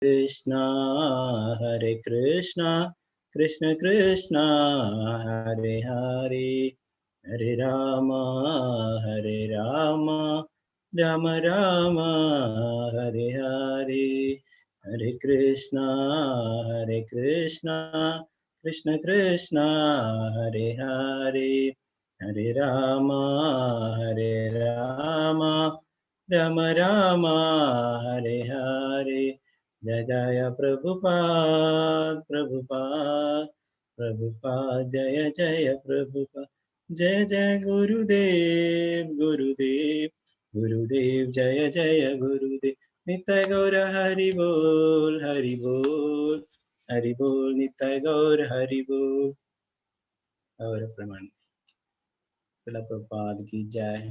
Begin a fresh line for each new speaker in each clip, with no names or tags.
Krishna Hare Krishna Krishna Krishna Hare Hare Hare Rama Hare Rama Rama Rama Hare Hare Hare Krishna Krishna Krishna Hare Hare Hare Rama Rama Rama Rama Hare Hare Jaya Jaya Prabhupada Prabhupada Prabhupada Jaya Jaya Prabhupada Jaya Jaya Gurudev Gurudev Gurudev Jaya Jaya Gurudev Nitai Gaura Hari Bol Hari Bol Hari Bol Nitai Gaura Hari Bol और प्रमाण प्रभुपाद की जय।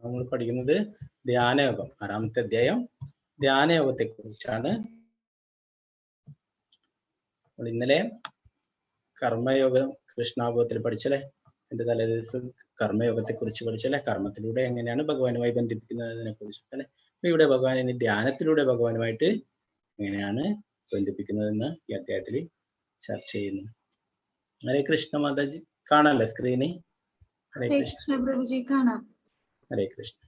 നമ്മൾ പഠിക്കുന്നത് ധ്യാനയോഗം, ആറാമത്തെ അധ്യായം ധ്യാനയോഗത്തെ കുറിച്ചാണ്. ഇന്നലെ കർമ്മയോഗം കൃഷ്ണാഭവത്തിൽ പഠിച്ചല്ലേ, എന്റെ തലേദിവസം കർമ്മയോഗത്തെ കുറിച്ച് പഠിച്ചല്ലേ, കർമ്മത്തിലൂടെ എങ്ങനെയാണ് ഭഗവാനുമായി ബന്ധിപ്പിക്കുന്നതിനെ കുറിച്ചല്ലേ. അപ്പൊ ഇവിടെ ഭഗവാൻ ഇനി ധ്യാനത്തിലൂടെ ഭഗവാനുമായിട്ട് എങ്ങനെയാണ് ബന്ധിപ്പിക്കുന്നതെന്ന് ഈ അധ്യായത്തിൽ ചർച്ച ചെയ്യുന്നു. ഹരേ കൃഷ്ണ മാതാജി, കാണാല്ലേ സ്ക്രീന്? ഹരേ കൃഷ്ണ പ്രഭുജി, കാണാം. ഹരേ കൃഷ്ണ.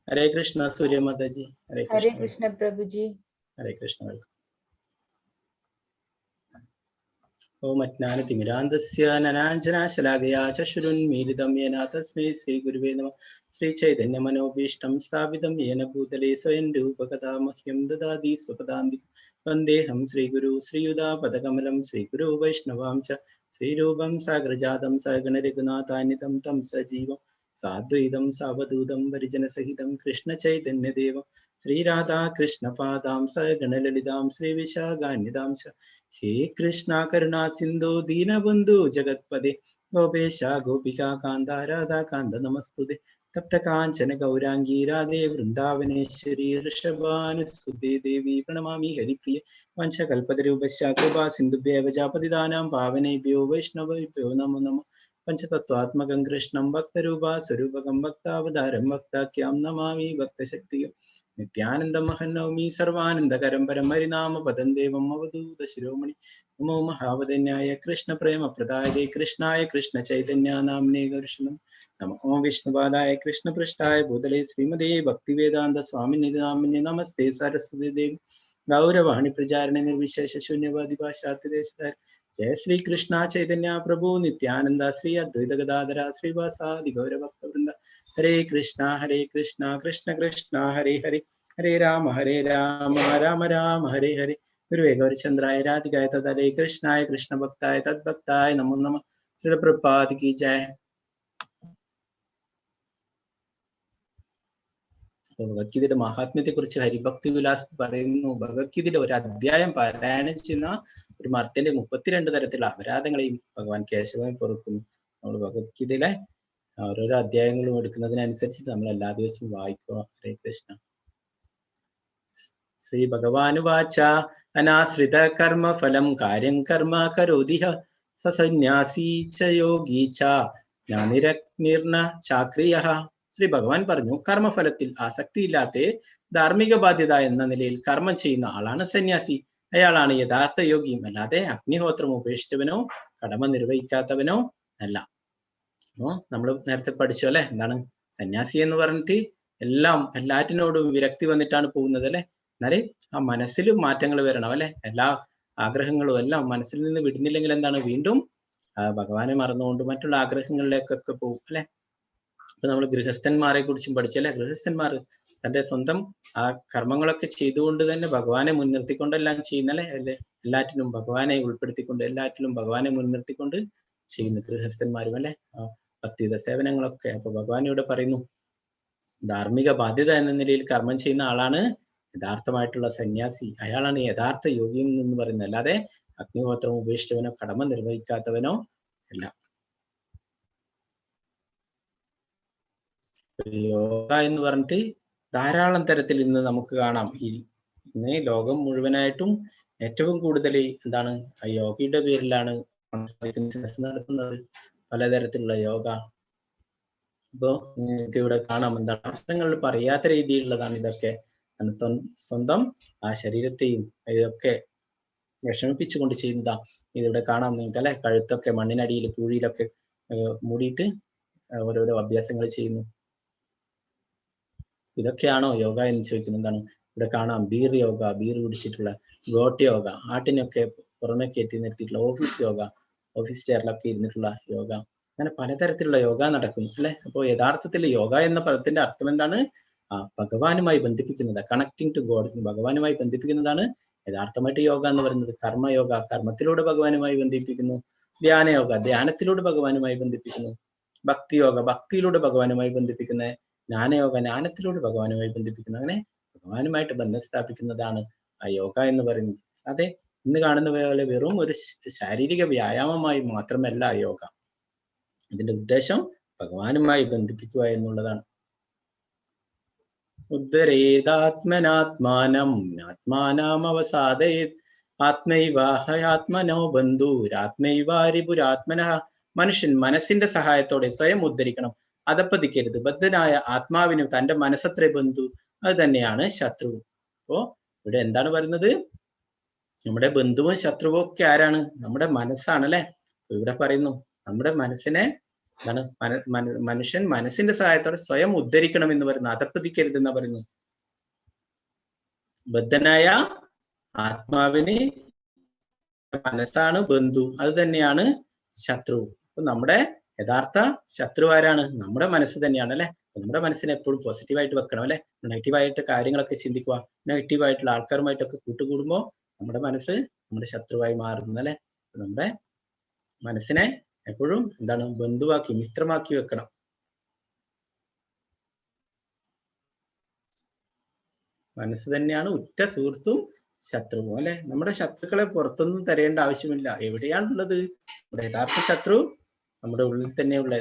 ഹരേ കൃഷ്ണ സൂര്യ മാതാജി. ഹരേ കൃഷ്ണ പ്രഭുജി. ഹരേ കൃഷ്ണ. വെൽക്കം. ഓം അജ്ഞാനതിമിരാന്ധസ്യ നനാഞ്ജനാശലാകയാ ചക്ഷുരുന്മീലിതം യേന തസ്മൈ ശ്രീ ഗുരുവേ നമഃ. ശ്രീ ചൈതന്യ മനോഭീഷ്ടം സ്ഥാപിതം യേന ഭൂതലേ സ്വയം രൂപകഥാ മഹ്യം ദദാതി സ്വപദാന്തികം. വന്ദേഹം ശ്രീഗുരു ശ്രീയുതാപദകമലം ശ്രീഗുരു വൈഷ്ണവാം ച ശ്രീരൂപം സാഗ്രജാതം സഗണ രഘുനാഥാന്വിതം തം സജീവം സാദ്വൈതം സാവധൂതം പരിജനസഹിതം കൃഷ്ണ ചൈതന്യദേവം ശ്രീരാധാ കൃഷ്ണപാദാം സഗണലളിതാം ശ്രീവിശാഖാന്വിതാം ച. ഹേ കൃഷ്ണ കരുണാ സിന്ധു ദീനബന്ധു ജഗത്പദേ ഗോപേശ ഗോപികാ കാന്ത രാധാകാന്ത നമസ്തുതേ. തപ്ത കാഞ്ചന ഗൗരാംഗീ രാധേ വൃന്ദാവനേശ്വരി ഋഷഭാനുസുതേ ദേവി പ്രണമാമി ഹരിപ്രിയ. വംശകൽപതരൂപശ്ച കൃപാ സിന്ധുഭ്യേവ ച പതിതാനാം പാവനേഭ്യോ വൈഷ്ണവേഭ്യോ നമോ നമഃ. പഞ്ചതത്വാത്മകം കൃഷ്ണം ഭക്തരൂപ സ്വരൂപകം ഭക്താവതാരം ഭക്താഖ്യാം നമാമി ഭക്തശക്തിയും. നിത്യാനന്ദം മഹന്നൗമി സർവാനന്ദകരം പരം ഹരിനാമ പദം ദേവം അവധൂത ശിരോമണി. നമോ മഹാവദന്യായ കൃഷ്ണ പ്രേമ പ്രദായതേ കൃഷ്ണായ കൃഷ്ണ ചൈതന്യ നാമ്നേ കൃഷ്ണം. നമോ വിഷ്ണുപാദായ കൃഷ്ണപൃഷ്ഠായ ഭൂതലേ ശ്രീമതേ ഭക്തിവേദാന്ത സ്വാമിനി നാമിനെ നമസ്തേ സരസ്വതി ദേവി ഗൗരവാണി പ്രചാരണ നിർവിശേഷ ശൂന്യവാദി പാശ്ചാത്യദേശായ. ജയ ശ്രീ കൃഷ്ണ ചൈതന്യ പ്രഭു നിത്യാനന്ദ ശ്രീ അദ്വൈത ഗദാധര ശ്രീവാസാദി ഗൗരഭക്തവൃന്ദ. ഹരേ കൃഷ്ണ കൃഷ്ണ കൃഷ്ണ ഹരേ ഹരേ ഹരേ രാമ രാമ രാമ ഹരേ ഹരേ. ഗുരുവേ ഗൗരചന്ദ്രായ രാധികായ തദരേ കൃഷ്ണായ കൃഷ്ണഭക്തായ തദ്ഭക്തായ നമോ നമ. ശ്രീ പ്രഭുപാദ് കി ജയ. ഭഗവത്ഗീതയുടെ മഹാത്മ്യത്തെ കുറിച്ച് ഹരിഭക്തി വിലാസ് പറയുന്നു. ഭഗവത്ഗീതയുടെ ഒരു അധ്യായം പാരായണം ചെയ്യുന്ന ഒരു മർത്യന്റെ 32 തരത്തിലുള്ള അപരാധങ്ങളെയും ഭഗവാൻ കേശവനെ പൊറുക്കുന്നു. നമ്മൾ ഭഗവത്ഗീതയിലെ ഓരോരോ അധ്യായങ്ങളും എടുക്കുന്നതിനനുസരിച്ച് നമ്മൾ എല്ലാ ദിവസവും വായിക്കുക. ഹരേ കൃഷ്ണ. ശ്രീ ഭഗവാനുവാച അനാശ്രിത കർമ്മ ഫലം കാര്യം കർമ്മ കരോതിഹ സസന്യാസീ ച യോഗീ ച നിർന ചാക്രിയഃ. ശ്രീ ഭഗവാൻ പറഞ്ഞു, കർമ്മഫലത്തിൽ ആസക്തിയില്ലാത്ത ധാർമ്മിക ബാധ്യത എന്ന നിലയിൽ കർമ്മം ചെയ്യുന്ന ആളാണ് സന്യാസി. അയാളാണ് യഥാർത്ഥ യോഗിയും, അല്ലാതെ അഗ്നിഹോത്രം ഉപേക്ഷിച്ചവനോ കടമ നിർവഹിക്കാത്തവനോ അല്ല. നമ്മൾ നേരത്തെ പഠിച്ചു അല്ലെ, എന്താണ് സന്യാസി എന്ന് പറഞ്ഞിട്ട് എല്ലാറ്റിനോടും വിരക്തി വന്നിട്ടാണ് പോകുന്നത് അല്ലെ. എന്നാല് ആ മനസ്സിൽ മാറ്റങ്ങൾ വരണം അല്ലെ. എല്ലാ ആഗ്രഹങ്ങളും എല്ലാം മനസ്സിൽ നിന്ന് വിടുന്നില്ലെങ്കിൽ എന്താണ്, വീണ്ടും ഭഗവാനെ മറന്നുകൊണ്ട് മറ്റുള്ള ആഗ്രഹങ്ങളിലേക്കൊക്കെ പോകും അല്ലെ. ഇപ്പൊ നമ്മൾ ഗൃഹസ്ഥന്മാരെ കുറിച്ചും പഠിച്ചല്ലേ. ഗൃഹസ്ഥന്മാർ തന്റെ സ്വന്തം ആ കർമ്മങ്ങളൊക്കെ ചെയ്തുകൊണ്ട് തന്നെ ഭഗവാനെ മുൻനിർത്തിക്കൊണ്ടെല്ലാം ചെയ്യുന്നല്ലേ. എല്ലാറ്റിനും ഭഗവാനെ ഉൾപ്പെടുത്തിക്കൊണ്ട് എല്ലാറ്റിലും ഭഗവാനെ മുൻനിർത്തിക്കൊണ്ട് ചെയ്യുന്ന ഗൃഹസ്ഥന്മാരും അല്ലെ, ഭക്തിയുത സേവനങ്ങളൊക്കെ. അപ്പൊ ഭഗവാൻ ഇവിടെ പറയുന്നു, ധാർമ്മിക ബാധ്യത എന്ന നിലയിൽ കർമ്മം ചെയ്യുന്ന ആളാണ് യഥാർത്ഥമായിട്ടുള്ള സന്യാസി. അയാളാണ് യഥാർത്ഥ യോഗി എന്ന് പറയുന്നത്, അല്ലാതെ അഗ്നിഹോത്രം ഉപേക്ഷിച്ചവനോ കടമ നിർവഹിക്കാത്തവനോ അല്ല. യോഗ എന്ന് പറഞ്ഞിട്ട് ധാരാളം തരത്തിൽ ഇന്ന് നമുക്ക് കാണാം. ഇന്ന് ലോകം മുഴുവനായിട്ടും ഏറ്റവും കൂടുതൽ എന്താണ് ആ യോഗയുടെ പേരിലാണ് ബിസിനസ് നടത്തുന്നത്, പലതരത്തിലുള്ള യോഗ. ഇപ്പോ നിങ്ങൾക്ക് ഇവിടെ കാണാം എന്താണ് ശാസ്ത്രങ്ങളിൽ പറയാത്ത രീതിയിലുള്ളതാണ് ഇതൊക്കെ. സ്വന്തം ആ ശരീരത്തെയും ഇതൊക്കെ വിഷമിപ്പിച്ചുകൊണ്ട് ചെയ്യുന്നതാ. ഇതിവിടെ കാണാം നിങ്ങൾക്ക് അല്ലെ, കഴുത്തൊക്കെ മണ്ണിനടിയിൽ പൂഴിയിലൊക്കെ മൂടിയിട്ട് ഓരോരോ അഭ്യാസങ്ങൾ ചെയ്യുന്നു. ഇതൊക്കെയാണോ യോഗ എന്ന് ചോദിക്കുന്നതാണ്. ഇവിടെ കാണാം ബീർ യോഗ, ബീർ കുടിച്ചിട്ടുള്ള ഗോട്ട് യോഗ, ആട്ടിനൊക്കെ പുറമെ കയറ്റി നിർത്തിയിട്ടുള്ള ഓഫീസ് യോഗ, ഓഫീസ് ചെയറിലൊക്കെ ഇരുന്നിട്ടുള്ള യോഗ, അങ്ങനെ പലതരത്തിലുള്ള യോഗ നടക്കുന്നു അല്ലെ. അപ്പോൾ യഥാർത്ഥത്തിൽ യോഗ എന്ന പദത്തിന്റെ അർത്ഥം എന്താണ്? ഭഗവാനുമായി ബന്ധിപ്പിക്കുന്നത്, കണക്ടിങ് ടു ഗോഡ്, ഭഗവാനുമായി ബന്ധിപ്പിക്കുന്നതാണ് യഥാർത്ഥമായിട്ട് യോഗ എന്ന് പറയുന്നത്. കർമ്മയോഗ, കർമ്മത്തിലൂടെ ഭഗവാനുമായി ബന്ധിപ്പിക്കുന്നു. ധ്യാനയോഗ, ധ്യാനത്തിലൂടെ ഭഗവാനുമായി ബന്ധിപ്പിക്കുന്നു. ഭക്തിയോഗ, ഭക്തിയിലൂടെ ഭഗവാനുമായി ബന്ധിപ്പിക്കുന്ന. ജ്ഞാനയോഗ, ജ്ഞാനത്തിലൂടെ ഭഗവാനുമായി ബന്ധിപ്പിക്കുന്നു. അങ്ങനെ ഭഗവാനുമായിട്ട് ബന്ധം സ്ഥാപിക്കുന്നതാണ് ആ യോഗ എന്ന് പറയുന്നത്. അതെ, ഇന്ന് കാണുന്ന പോലെ വെറും ഒരു ശാരീരിക വ്യായാമമായി മാത്രമല്ല യോഗ. ഇതിന്റെ ഉദ്ദേശം ഭഗവാനുമായി ബന്ധിപ്പിക്കുക എന്നുള്ളതാണ്. ഉദ്ധരേതാത്മനാത്മാനം ആത്മാനം അവസാദയത് ആത്മൈവാഹയാത്മനോ ബന്ധുരാത്മൈവാരിപുരാത്മന. മനുഷ്യൻ മനസ്സിന്റെ സഹായത്തോടെ സ്വയം ഉദ്ധരിക്കണം, അധപ്പതിക്കരുത്. ബദ്ധനായ ആത്മാവിനും തന്റെ മനസ്സത്രേ ബന്ധു, അത് തന്നെയാണ് ശത്രു. അപ്പോ ഇവിടെ എന്താണ് പറയുന്നത്? നമ്മുടെ ബന്ധുവും ശത്രുവും ഒക്കെ ആരാണ്? നമ്മുടെ മനസ്സാണ് അല്ലെ. ഇവിടെ പറയുന്നു നമ്മുടെ മനസ്സിനെ എന്താണ് മനുഷ്യൻ മനസ്സിന്റെ സഹായത്തോടെ സ്വയം ഉദ്ധരിക്കണം എന്ന് പറയുന്നു, അധപ്പതിക്കരുത് എന്ന് പറയുന്നു. ബദ്ധനായ ആത്മാവിന് മനസ്സാണ് ബന്ധു, അത് തന്നെയാണ് ശത്രു. അപ്പൊ നമ്മുടെ യഥാർത്ഥ ശത്രു ആരാണ്? നമ്മുടെ മനസ്സ് തന്നെയാണ് അല്ലെ. നമ്മുടെ മനസ്സിനെ എപ്പോഴും പോസിറ്റീവായിട്ട് വെക്കണം അല്ലെ. നെഗറ്റീവായിട്ട് കാര്യങ്ങളൊക്കെ ചിന്തിക്കുക, നെഗറ്റീവായിട്ടുള്ള ആൾക്കാരുമായിട്ടൊക്കെ കൂട്ടുകൂടുമ്പോൾ നമ്മുടെ മനസ്സ് നമ്മുടെ ശത്രുവായി മാറുന്നു അല്ലെ. നമ്മുടെ മനസ്സിനെ എപ്പോഴും എന്താണ് ബന്ധുവാക്കി, മിത്രമാക്കി വെക്കണം. മനസ്സ് തന്നെയാണ് ഉറ്റ സുഹൃത്തും ശത്രുവും അല്ലെ. നമ്മുടെ ശത്രുക്കളെ പുറത്തൊന്നും തരേണ്ട ആവശ്യമില്ല. എവിടെയാണുള്ളത്? നമ്മുടെ യഥാർത്ഥ ശത്രു നമ്മുടെ ഉള്ളിൽ തന്നെയുള്ള.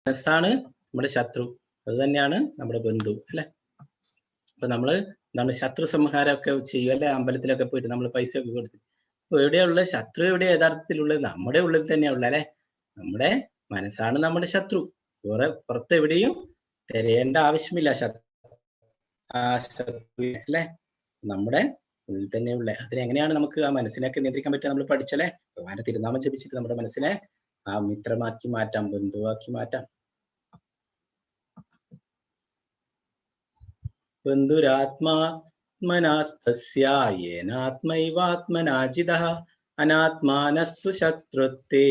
മനസ്സാണ് നമ്മുടെ ശത്രു, അത് തന്നെയാണ് നമ്മുടെ ബന്ധു അല്ലെ. അപ്പൊ നമ്മള് എന്താണ് ശത്രു സംഹാരമൊക്കെ ചെയ്യും അല്ലെ, അമ്പലത്തിലൊക്കെ പോയിട്ട് നമ്മൾ പൈസ ഒക്കെ കൊടുത്ത്. അപ്പൊ എവിടെയുള്ള ശത്രു? എവിടെ യഥാർത്ഥത്തിലുള്ളത്? നമ്മുടെ ഉള്ളിൽ തന്നെയുള്ള അല്ലെ. നമ്മുടെ മനസ്സാണ് നമ്മുടെ ശത്രു. പുറത്ത് എവിടെയും തിരയേണ്ട ആവശ്യമില്ല ആ ശത്രു അല്ലെ. നമ്മുടെ ഉള്ളിൽ തന്നെയുള്ള. അതിനെങ്ങനെയാണ് നമുക്ക് ആ മനസ്സിനൊക്കെ നിയന്ത്രിക്കാൻ പറ്റുക? നമ്മൾ പഠിച്ചല്ലേ. ഭഗവാന്റെ തിരുനാമം ജപിച്ചിട്ട് നമ്മുടെ മനസ്സിനെ ആ മിത്രമാക്കി മാറ്റാം, ബന്ധുവാക്കി മാറ്റാം. ബന്ധുരാത്മാത്മനാസ്തസ്യേനാത്മൈവാത്മനാജിതഃ അനാത്മാനസ്തു ശത്രുത്തെ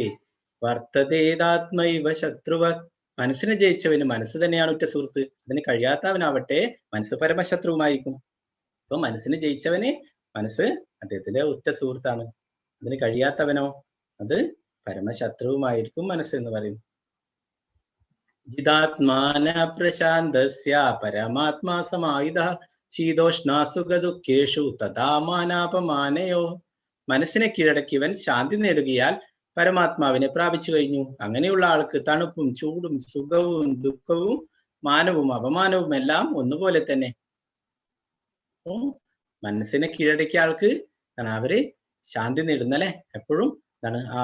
വർത്തതേതാത്മൈവ ശത്രുവത്. മനസ്സിനെ ജയിച്ചവന് മനസ്സ് തന്നെയാണ് ഉറ്റ സുഹൃത്ത്. അതിന് കഴിയാത്തവനാവട്ടെ മനസ്സ് പരമശത്രുവുമായിരിക്കും. അപ്പൊ മനസ്സിന് ജയിച്ചവന് മനസ്സ് അദ്ദേഹത്തിന്റെ ഉറ്റ സുഹൃത്താണ്. അതിന് കഴിയാത്തവനോ അത് പരമശത്രുവുമായിരിക്കും മനസ്സ് എന്ന് പറയുന്നു. ജിതാത്മാന പ്രശാന്തസ്യ പരമാത്മാ സമാഹിതഃ ശീതോഷ്ണാസുഖദുഃഖേഷു തഥാ മാനാപമാനയോ. മനസ്സിനെ കീഴടക്കിയവൻ ശാന്തി നേടുകയാൽ പരമാത്മാവിനെ പ്രാപിച്ചു കഴിഞ്ഞു. അങ്ങനെയുള്ള ആൾക്ക് തണുപ്പും ചൂടും സുഖവും ദുഃഖവും മാനവും അപമാനവും എല്ലാം ഒന്നുപോലെ തന്നെ. മനസ്സിനെ കീഴടക്കിയ ആൾക്ക് അവര് ശാന്തി നേടുന്നല്ലേ. എപ്പോഴും എന്താണ് ആ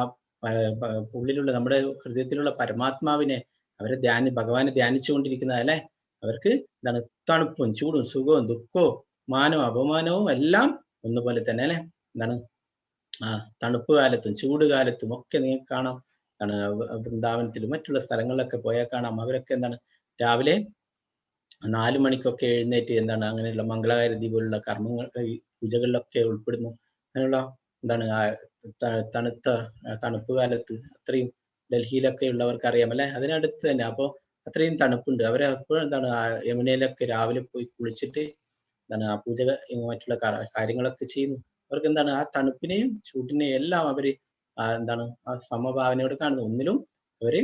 ഉള്ളിലുള്ള നമ്മുടെ ഹൃദയത്തിലുള്ള പരമാത്മാവിനെ അവരെ ഭഗവാനെ ധ്യാനിച്ചുകൊണ്ടിരിക്കുന്ന അല്ലെ, അവർക്ക് എന്താണ് തണുപ്പും ചൂടും സുഖവും ദുഃഖവും മാനവും അപമാനവും എല്ലാം ഒന്നുപോലെ തന്നെ അല്ലെ. എന്താണ് ആ തണുപ്പ് കാലത്തും ചൂട് കാലത്തും ഒക്കെ നിങ്ങൾക്ക് കാണാം. വൃന്ദാവനത്തിലും മറ്റുള്ള സ്ഥലങ്ങളിലൊക്കെ പോയാൽ കാണാം. അവരൊക്കെ എന്താണ് രാവിലെ 4 മണിക്കൊക്കെ എഴുന്നേറ്റ് എന്താണ് അങ്ങനെയുള്ള മംഗളകാരതി പോലുള്ള കർമ്മങ്ങൾ പൂജകളിലൊക്കെ ഉൾപ്പെടുന്നു. അങ്ങനെയുള്ള എന്താണ് തണുത്ത തണുപ്പ് കാലത്ത് അത്രയും ഡൽഹിയിലൊക്കെ ഉള്ളവർക്ക് അറിയാം അല്ലെ, അതിനടുത്ത് തന്നെ. അപ്പോൾ അത്രയും തണുപ്പുണ്ട്. അവരെപ്പോഴും എന്താണ് യമുനയിലൊക്കെ രാവിലെ പോയി കുളിച്ചിട്ട് എന്താണ് ആ പൂജ മറ്റുള്ള കാര്യങ്ങളൊക്കെ ചെയ്യുന്നു. അവർക്ക് എന്താണ് ആ തണുപ്പിനെയും ചൂടിനെയും എല്ലാം അവര് എന്താണ് ആ സമഭാവനയോടെ കാണുന്നു. ഒന്നിലും അവര്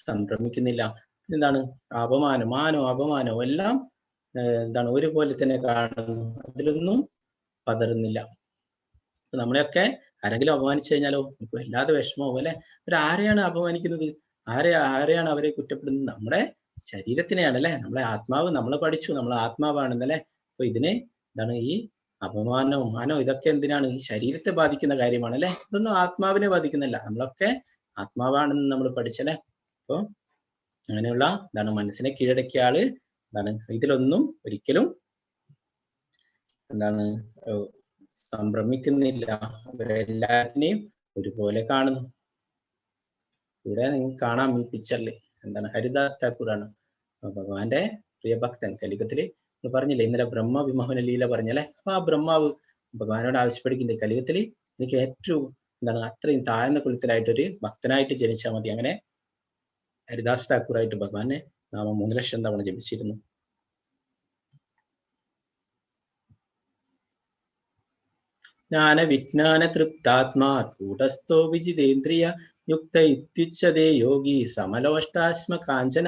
സംഭ്രമിക്കുന്നില്ല. എന്താണ് മാനവും അപമാനവും എല്ലാം എന്താണ് ഒരുപോലെ തന്നെ കാണുന്നു, അതിലൊന്നും പതറുന്നില്ല. നമ്മളെയൊക്കെ ആരെങ്കിലും അപമാനിച്ചു കഴിഞ്ഞാലോ നമുക്ക് വല്ലാതെ വിഷമമാവും അല്ലെ. ആരെയാണ് അപമാനിക്കുന്നത്? ആരെയാണ് അവരെ കുറ്റപ്പെടുന്നത്? നമ്മുടെ ശരീരത്തിനെയാണ് അല്ലെ. നമ്മളെ ആത്മാവ്, നമ്മളെ പഠിച്ചു നമ്മളെ ആത്മാവാണെന്നല്ലേ. അപ്പൊ ഇതിനെ എന്താണ് ഈ അപമാനവും മാനവും ഇതൊക്കെ എന്തിനാണ്? ഈ ശരീരത്തെ ബാധിക്കുന്ന കാര്യമാണ് അല്ലെ. ഇതൊന്നും ആത്മാവിനെ ബാധിക്കുന്നില്ല. നമ്മളൊക്കെ ആത്മാവാണെന്ന് നമ്മൾ പഠിച്ചല്ലേ. അപ്പൊ അങ്ങനെയുള്ള എന്താണ് മനസ്സിനെ കീഴടക്കിയ ആള് എന്താണ് ഇതിലൊന്നും ഒരിക്കലും എന്താണ് സംഭ്രമിക്കുന്നില്ല. അവരെല്ലാറ്റിനെയും ഒരുപോലെ കാണുന്നു. ഇവിടെ നിങ്ങൾക്ക് കാണാം ഈ പിക്ചറിൽ എന്താണ് ഹരിദാസ് ഠാക്കൂറാണ് ഭഗവാന്റെ പ്രിയഭക്തൻ. കലിയുഗത്തില് പറഞ്ഞില്ലേ ഇന്നലെ ബ്രഹ്മ വിമോഹന ലീല പറഞ്ഞല്ലേ. അപ്പൊ ആ ബ്രഹ്മാവ് ഭഗവാനോട് ആവശ്യപ്പെടുന്നുണ്ട്, കലിയുഗത്തില് എനിക്ക് ഏറ്റവും എന്താണ് അത്രയും താഴ്ന്ന കുലത്തിലായിട്ടൊരു ഭക്തനായിട്ട് ജനിച്ചാൽ മതി. അങ്ങനെ ഹരിദാസ് ഠാക്കൂറായിട്ട് ഭഗവാനെ നാമം 3 ലക്ഷം തവണ ജപിച്ചിരുന്നു. ജ്ഞാന വിജ്ഞാന തൃപ്താത്മാ കൂടസ്ഥോ വിജിതേന്ദ്രിയ യുക്ത ഇത്യുച്ഛതേ യോഗി സമലോഷ്ടാശ്മ കാഞ്ചന.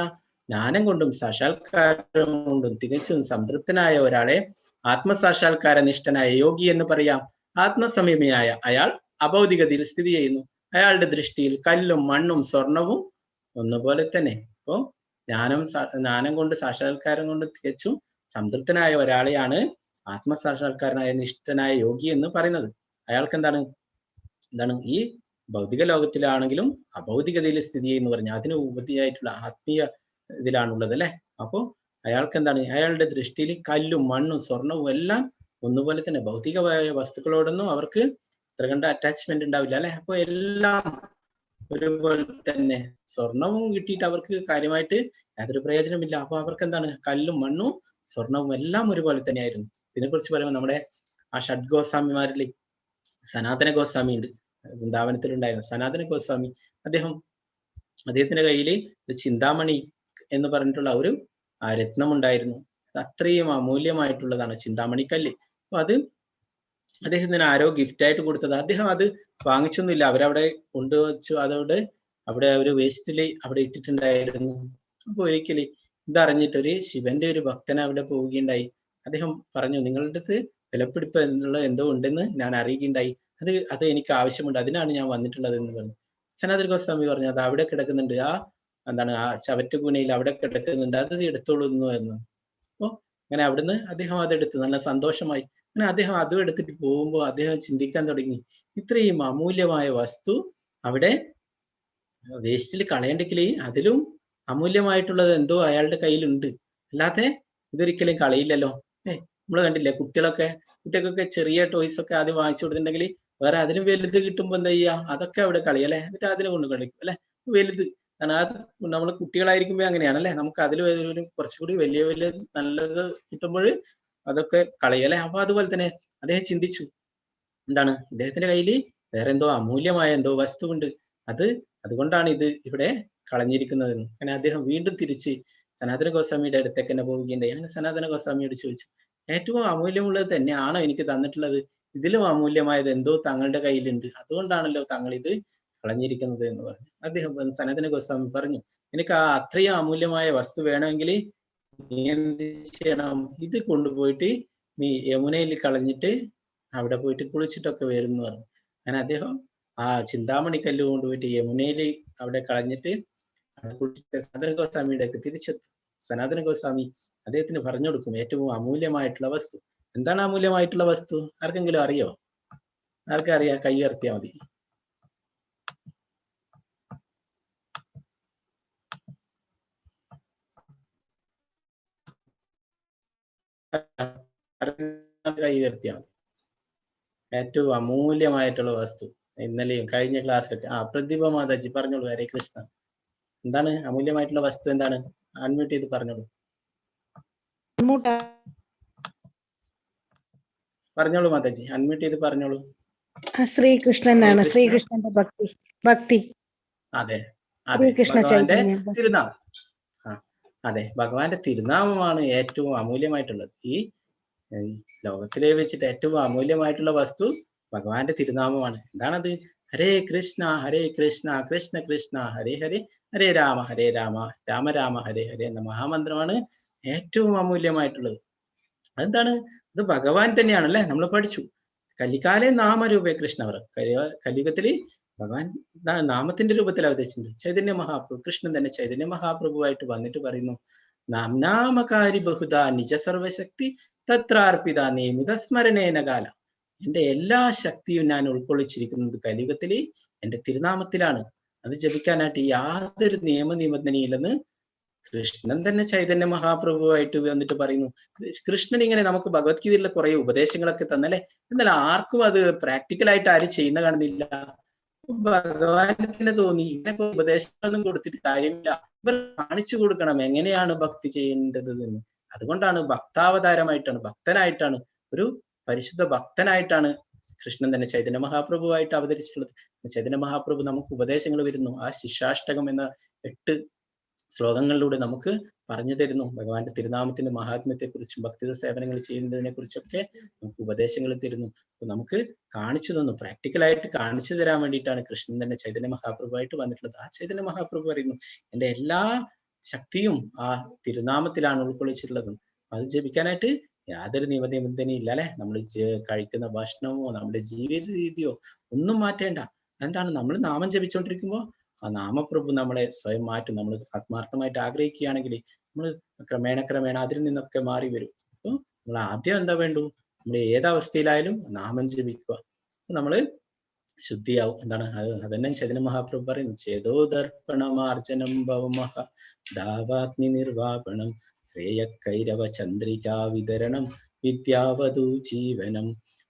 ജ്ഞാനം കൊണ്ടും സാക്ഷാത്കാരം കൊണ്ടും തികച്ചും സംതൃപ്തനായ ഒരാളെ ആത്മസാക്ഷാത്കാര നിഷ്ഠനായ യോഗി എന്ന് പറയാം. ആത്മസംയമിയായ അയാൾ അഭൗതികതയിൽ സ്ഥിതി ചെയ്യുന്നു. അയാളുടെ ദൃഷ്ടിയിൽ കല്ലും മണ്ണും സ്വർണവും ഒന്നുപോലെ തന്നെ. അപ്പോ ജ്ഞാനം കൊണ്ട് സാക്ഷാത്കാരം കൊണ്ട് തികച്ചും സംതൃപ്തനായ ഒരാളെയാണ് ആത്മസാക്ഷാത്കാരനായ നിഷ്ഠനായ യോഗി എന്ന് പറയുന്നത്. അയാൾക്ക് എന്താണ് ഈ ഭൗതിക ലോകത്തിലാണെങ്കിലും അഭൗതികതയിൽ സ്ഥിതി ചെയ്യുന്നു പറഞ്ഞാൽ അതിന് ഉപരിയായിട്ടുള്ള ആത്മീയ ഇതിലാണുള്ളത് അല്ലെ. അപ്പോ അയാൾക്ക് അയാളുടെ ദൃഷ്ടിയിൽ കല്ലും മണ്ണും സ്വർണവും എല്ലാം ഒന്നുപോലെ തന്നെ. ഭൗതികമായ വസ്തുക്കളോടൊന്നും അവർക്ക് ഇത്ര കണ്ട അറ്റാച്ച്മെന്റ് ഉണ്ടാവില്ല അല്ലെ. അപ്പൊ എല്ലാം ഒരുപോലെ തന്നെ. സ്വർണവും കിട്ടിയിട്ട് അവർക്ക് കാര്യമായിട്ട് യാതൊരു പ്രയോജനമില്ല. അപ്പൊ അവർക്ക് കല്ലും മണ്ണും സ്വർണവും എല്ലാം ഒരുപോലെ തന്നെയായിരുന്നു. ഇതിനെക്കുറിച്ച് പറയുമ്പോൾ നമ്മുടെ ആ ഷഡ് ഗോസ്വാമിമാരിൽ സനാതന ഗോസ്വാമി ഉണ്ട്, വൃന്ദാവനത്തിലുണ്ടായിരുന്ന സനാതന ഗോസ്വാമി. അദ്ദേഹത്തിന്റെ കയ്യിൽ ചിന്താമണി എന്ന് പറഞ്ഞിട്ടുള്ള ഒരു രത്നം ഉണ്ടായിരുന്നു. അത്രയും അമൂല്യമായിട്ടുള്ളതാണ് ചിന്താമണിക്കല്ല്. അപ്പൊ അത് അദ്ദേഹത്തിന് ആരോ ഗിഫ്റ്റ് ആയിട്ട് കൊടുത്തത്. അദ്ദേഹം അത് വാങ്ങിച്ചൊന്നുമില്ല, അവരവിടെ കൊണ്ടുവച്ചു. അതോടെ അവിടെ ഒരു വേസ്റ്റില് അവിടെ ഇട്ടിട്ടുണ്ടായിരുന്നു. അപ്പൊ ഒരിക്കല് ഇതറിഞ്ഞിട്ടൊരു ശിവന്റെ ഒരു ഭക്തൻ അവിടെ പോവുകയുണ്ടായി. അദ്ദേഹം പറഞ്ഞു, നിങ്ങളുടെ അടുത്ത് വിലപിടിപ്പ് എന്നുള്ള എന്തോ ഉണ്ടെന്ന് ഞാൻ അറിയുകയുണ്ടായി. അത് എനിക്ക് ആവശ്യമുണ്ട്, അതിനാണ് ഞാൻ വന്നിട്ടുള്ളത് എന്ന് പറഞ്ഞു. സനാതന ഗോസ്വാമി പറഞ്ഞു, അത് അവിടെ കിടക്കുന്നുണ്ട്, ആ ചവറ്റുകൂനയിൽ അവിടെ കിടക്കുന്നുണ്ട്, അത് എടുത്തോളൂ എന്ന്. അപ്പൊ അങ്ങനെ അവിടുന്ന് അദ്ദേഹം അതെടുത്ത് നല്ല സന്തോഷമായി. അങ്ങനെ അദ്ദേഹം അതും എടുത്തിട്ട് പോകുമ്പോൾ അദ്ദേഹം ചിന്തിക്കാൻ തുടങ്ങി, ഇത്രയും അമൂല്യമായ വസ്തു അവിടെ വേസ്റ്റിൽ കളയണ്ടെങ്കിൽ അതിലും അമൂല്യമായിട്ടുള്ളത് എന്തോ അയാളുടെ കയ്യിലുണ്ട്, അല്ലാതെ ഇതൊരിക്കലും കളയില്ലല്ലോ. നമ്മൾ കണ്ടില്ലേ കുട്ടികൾക്കൊക്കെ ചെറിയ ടോയ്സ് ഒക്കെ ആദ്യം വാങ്ങിച്ചു കൊടുത്തിട്ടുണ്ടെങ്കിൽ വേറെ അതിനും വലുത് കിട്ടുമ്പോ എന്താ ചെയ്യാ, അതൊക്കെ അവിടെ കളയല്ലേ, എന്നിട്ട് അതിനെ കൊണ്ട് കളിക്കും അല്ലെ. വലുത് അത് നമ്മൾ കുട്ടികളായിരിക്കുമ്പോ അങ്ങനെയാണല്ലേ, നമുക്ക് അതിൽ കുറച്ചുകൂടി വലിയ നല്ലത് കിട്ടുമ്പോൾ അതൊക്കെ കളയല്ലേ. അപ്പൊ അതുപോലെ തന്നെ അദ്ദേഹം ചിന്തിച്ചു, ഇദ്ദേഹത്തിന്റെ കയ്യിൽ വേറെ എന്തോ അമൂല്യമായ എന്തോ വസ്തുവുണ്ട്, അതുകൊണ്ടാണ് ഇത് ഇവിടെ കളഞ്ഞിരിക്കുന്നതെന്ന്. അങ്ങനെ അദ്ദേഹം വീണ്ടും തിരിച്ച് സനാതന ഗോസ്വാമിയുടെ അടുത്തേക്ക് തന്നെ പോവുകയുണ്ടായി. അങ്ങനെ സനാതന ഗോസ്വാമിയോട് ചോദിച്ചു, ഏറ്റവും അമൂല്യമുള്ളത് തന്നെയാണോ എനിക്ക് തന്നിട്ടുള്ളത്? ഇതിലും അമൂല്യമായത് എന്തോ താങ്കളുടെ കയ്യിലുണ്ട്, അതുകൊണ്ടാണല്ലോ താങ്കൾ ഇത് കളഞ്ഞിരിക്കുന്നത് എന്ന് പറഞ്ഞു. അദ്ദേഹം സനാതന ഗോസ്വാമി പറഞ്ഞു, എനിക്ക് അത്രയും അമൂല്യമായ വസ്തു വേണമെങ്കിൽ നീ എന്ത് ചെയ്യണം, ഇത് കൊണ്ടുപോയിട്ട് നീ യമുനയിൽ കളഞ്ഞിട്ട് അവിടെ പോയിട്ട് കുളിച്ചിട്ടൊക്കെ വരും എന്ന് പറഞ്ഞു. അങ്ങനെ അദ്ദേഹം ആ ചിന്താമണി കല്ല് കൊണ്ടുപോയിട്ട് യമുനയിൽ അവിടെ കളഞ്ഞിട്ട് സനാതന ഗോസ്വാമിയുടെ ഒക്കെ തിരിച്ചെത്തും. സനാതന ഗോസ്വാമി അദ്ദേഹത്തിന് പറഞ്ഞു കൊടുക്കും ഏറ്റവും അമൂല്യമായിട്ടുള്ള വസ്തു. എന്താണ് അമൂല്യമായിട്ടുള്ള വസ്തു? ആർക്കെങ്കിലും അറിയോ? ആർക്കറിയാം? കൈ ഉയർത്തിയാൽ മതി. കൈ ഉയർത്തിയാൽ മതി. ഏറ്റവും അമൂല്യമായിട്ടുള്ള വസ്തു ഇന്നലെയും കഴിഞ്ഞ ക്ലാസ്സിലൊക്കെ പ്രതിഭ മാതാജി പറഞ്ഞോളൂ. ഹരേ കൃഷ്ണ. എന്താണ് അമൂല്യമായിട്ടുള്ള വസ്തു? എന്താണ്? അൺമ്യൂട്ട് ചെയ്ത് പറഞ്ഞോളൂ. പറഞ്ഞോളൂ മാതാജി, അൺമ്യൂട്ട് ചെയ്ത് പറഞ്ഞോളൂ.
ശ്രീകൃഷ്ണനാണ്, ശ്രീകൃഷ്ണന്റെ ഭക്തി.
അതെ അതെ, ഭഗവാന്റെ തിരുനാമം. അതെ, ഭഗവാന്റെ തിരുനാമമാണ് ഏറ്റവും അമൂല്യമായിട്ടുള്ളത്. ഈ ലോകത്തിലെ വെച്ചിട്ട് ഏറ്റവും അമൂല്യമായിട്ടുള്ള വസ്തു ഭഗവാന്റെ തിരുനാമമാണ്. എന്താണത്? ഹരേ കൃഷ്ണ കൃഷ്ണ കൃഷ്ണ ഹരേ ഹരേ, ഹരേ രാമ രാമ രാമ ഹരേ ഹരേ എന്ന മഹാമന്ത്രമാണ് ഏറ്റവും അമൂല്യമായിട്ടുള്ളത്. അതെന്താണ്? അത് ഭഗവാൻ തന്നെയാണ് അല്ലെ? നമ്മൾ പഠിച്ചു. കലികാലേ നാമരൂപേ കൃഷ്ണ അവർ. കലിയുഗത്തില് ഭഗവാൻ നാമത്തിന്റെ രൂപത്തിൽ അവതരിച്ചിട്ടുണ്ട്. ചൈതന്യ മഹാപ്രഭു, കൃഷ്ണൻ തന്നെ ചൈതന്യ മഹാപ്രഭുവായിട്ട് വന്നിട്ട് പറയുന്നു, നാംനാമകാരി ബഹുദ നിജ സർവശക്തി തത്രാർപ്പിത നിയമിത സ്മരണേന കാല. എന്റെ എല്ലാ ശക്തിയും ഞാൻ ഉൾക്കൊള്ളിച്ചിരിക്കുന്നത് കലിയുഗത്തില് എന്റെ തിരുനാമത്തിലാണ്. അത് ജപിക്കാനായിട്ട് യാതൊരു നിബന്ധനയില്ലെന്ന് കൃഷ്ണൻ തന്നെ ചൈതന്യ മഹാപ്രഭുവായിട്ട് വന്നിട്ട് പറയുന്നു. കൃഷ്ണൻ ഇങ്ങനെ നമുക്ക് ഭഗവത്ഗീതയിലുള്ള കുറെ ഉപദേശങ്ങളൊക്കെ തന്നല്ലേ, എന്നാൽ ആർക്കും അത് പ്രാക്ടിക്കലായിട്ട് ആരും ചെയ്യുന്ന കാണുന്നില്ല. ഭഗവാന് തന്നെ തോന്നി ഇങ്ങനെ ഉപദേശങ്ങളൊന്നും കൊടുത്തിട്ട് കാര്യമില്ല, ഇവർ കാണിച്ചു കൊടുക്കണം എങ്ങനെയാണ് ഭക്തി ചെയ്യേണ്ടത് എന്ന്. അതുകൊണ്ടാണ് ഭക്താവതാരമായിട്ടാണ്, ഭക്തനായിട്ടാണ്, ഒരു പരിശുദ്ധ ഭക്തനായിട്ടാണ് കൃഷ്ണൻ തന്നെ ചൈതന്യ മഹാപ്രഭുവായിട്ട് അവതരിച്ചിട്ടുള്ളത്. ചൈതന്യ മഹാപ്രഭു നമുക്ക് ഉപദേശങ്ങൾ വരുന്നു. ആ ശിഷ്യാഷ്ടകം എന്ന 8 ശ്ലോകങ്ങളിലൂടെ നമുക്ക് പറഞ്ഞു തരുന്നു ഭഗവാന്റെ തിരുനാമത്തിന്റെ മഹാത്മ്യത്തെ കുറിച്ചും ഭക്തിത സേവനങ്ങൾ ചെയ്യുന്നതിനെ കുറിച്ചൊക്കെ നമുക്ക് ഉപദേശങ്ങൾ തരുന്നു. നമുക്ക് കാണിച്ചു തന്നു, പ്രാക്ടിക്കലായിട്ട് കാണിച്ചു തരാൻ വേണ്ടിയിട്ടാണ് കൃഷ്ണൻ തന്നെ ചൈതന്യ മഹാപ്രഭുവായിട്ട് വന്നിട്ടുള്ളത്. ആ ചൈതന്യ മഹാപ്രഭു പറയുന്നു, എന്റെ എല്ലാ ശക്തിയും ആ തിരുനാമത്തിലാണ് ഉൾക്കൊള്ളിച്ചിട്ടുള്ളത്. അത് ജപിക്കാനായിട്ട് യാതൊരു നിബന്ധനയില്ല അല്ലെ. നമ്മൾ കഴിക്കുന്ന ഭക്ഷണമോ നമ്മുടെ ജീവിത രീതിയോ ഒന്നും മാറ്റേണ്ട. എന്താണ്? നമ്മൾ നാമം ജപിച്ചുകൊണ്ടിരിക്കുമ്പോൾ ആ നാമപ്രഭു നമ്മളെ സ്വയം മാറ്റും. നമ്മൾ ആത്മാർത്ഥമായിട്ട് ആഗ്രഹിക്കുകയാണെങ്കിൽ നമ്മൾ ക്രമേണ അതിൽ നിന്നൊക്കെ മാറി വരും. അപ്പൊ നമ്മൾ ആദ്യം എന്താ വേണ്ടു? നമ്മൾ ഏതവസ്ഥയിലായാലും നാമം ജപിക്കുക, നമ്മള് ശുദ്ധിയാവും. എന്താണ് അതന്നെ ചൈതന്യ മഹാപ്രഭു പറയുന്നു, ചേതോദർപ്പണമാർജനം ഭവമഹ ദാവാഗ്നി നിർവാപണം ശ്രേയ കൈരവ ചന്ദ്രികാ വിതരണം വിദ്യാവധൂ ജീവനം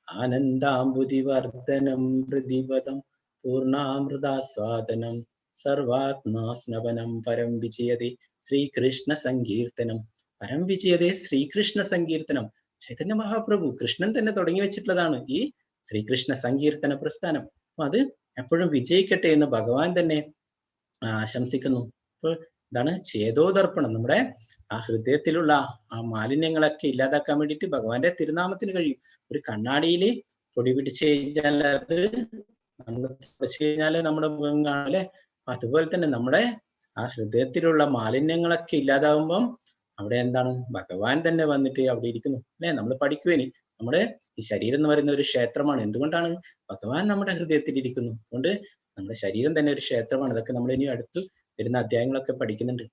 ആനന്ദാംബുധിവർദ്ധനം പ്രതിപദം പൂർണ്ണാമൃതാസ്വാദനം സർവാത്മാസ്നവനം പരം വിജയതേ ശ്രീകൃഷ്ണ സങ്കീർത്തനം. പരം വിജയതേ ശ്രീകൃഷ്ണ സങ്കീർത്തനം. ചൈതന്യ മഹാപ്രഭു കൃഷ്ണൻ തന്നെ തുടങ്ങി വെച്ചിട്ടുള്ളതാണ് ഈ ശ്രീകൃഷ്ണ സങ്കീർത്തന പ്രസ്ഥാനം. അപ്പൊ അത് എപ്പോഴും വിജയിക്കട്ടെ എന്ന് ഭഗവാൻ തന്നെ ആശംസിക്കുന്നു. അപ്പോൾ ഇതാണ് ചേതോദർപ്പണം. നമ്മുടെ ആ ഹൃദയത്തിലുള്ള ആ മാലിന്യങ്ങളൊക്കെ ഇല്ലാതാക്കാൻ വേണ്ടിയിട്ട് ഭഗവാന്റെ തിരുനാമത്തിന് കഴിയും. ഒരു കണ്ണാടിയിൽ പൊടി പിടിച്ചു കഴിഞ്ഞാൽ അത് നമ്മൾ തുടച്ചു കഴിഞ്ഞാല് നമ്മുടെ മുഖം കാണല്ലേ. അതുപോലെ തന്നെ നമ്മുടെ ആ ഹൃദയത്തിലുള്ള മാലിന്യങ്ങളൊക്കെ ഇല്ലാതാവുമ്പം അവിടെ എന്താണ്? ഭഗവാൻ തന്നെ വന്നിട്ട് അവിടെ ഇരിക്കുന്നു അല്ലെ. നമ്മൾ പഠിക്കുവേനി, നമ്മുടെ ഈ ശരീരം എന്ന് പറയുന്ന ഒരു ക്ഷേത്രമാണ്. എന്തുകൊണ്ടാണ്? ഭഗവാൻ നമ്മുടെ ഹൃദയത്തിൽ ഇരിക്കുന്നു. അതുകൊണ്ട് നമ്മുടെ ശരീരം തന്നെ ഒരു ക്ഷേത്രമാണ്. ഇതൊക്കെ നമ്മൾ ഇനി അടുത്ത് വരുന്ന അധ്യായങ്ങളൊക്കെ പഠിക്കുന്നുണ്ട്.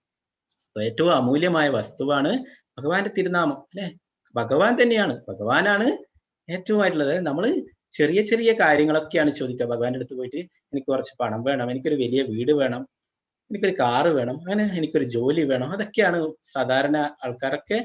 അപ്പൊ ഏറ്റവും അമൂല്യമായ വസ്തുവാണ് ഭഗവാന്റെ തിരുനാമം അല്ലെ. ഭഗവാൻ തന്നെയാണ്, ഭഗവാനാണ് ഏറ്റവുമായിട്ടുള്ളത്. നമ്മൾ ചെറിയ ചെറിയ കാര്യങ്ങളൊക്കെയാണ് ചോദിക്കുക ഭഗവാന്റെ അടുത്ത് പോയിട്ട്. എനിക്ക് കുറച്ച് പണം വേണം, എനിക്കൊരു വലിയ വീട് വേണം, എനിക്കൊരു കാറ് വേണം, അങ്ങനെ എനിക്കൊരു ജോലി വേണം. അതൊക്കെയാണ് സാധാരണ ആൾക്കാരൊക്കെ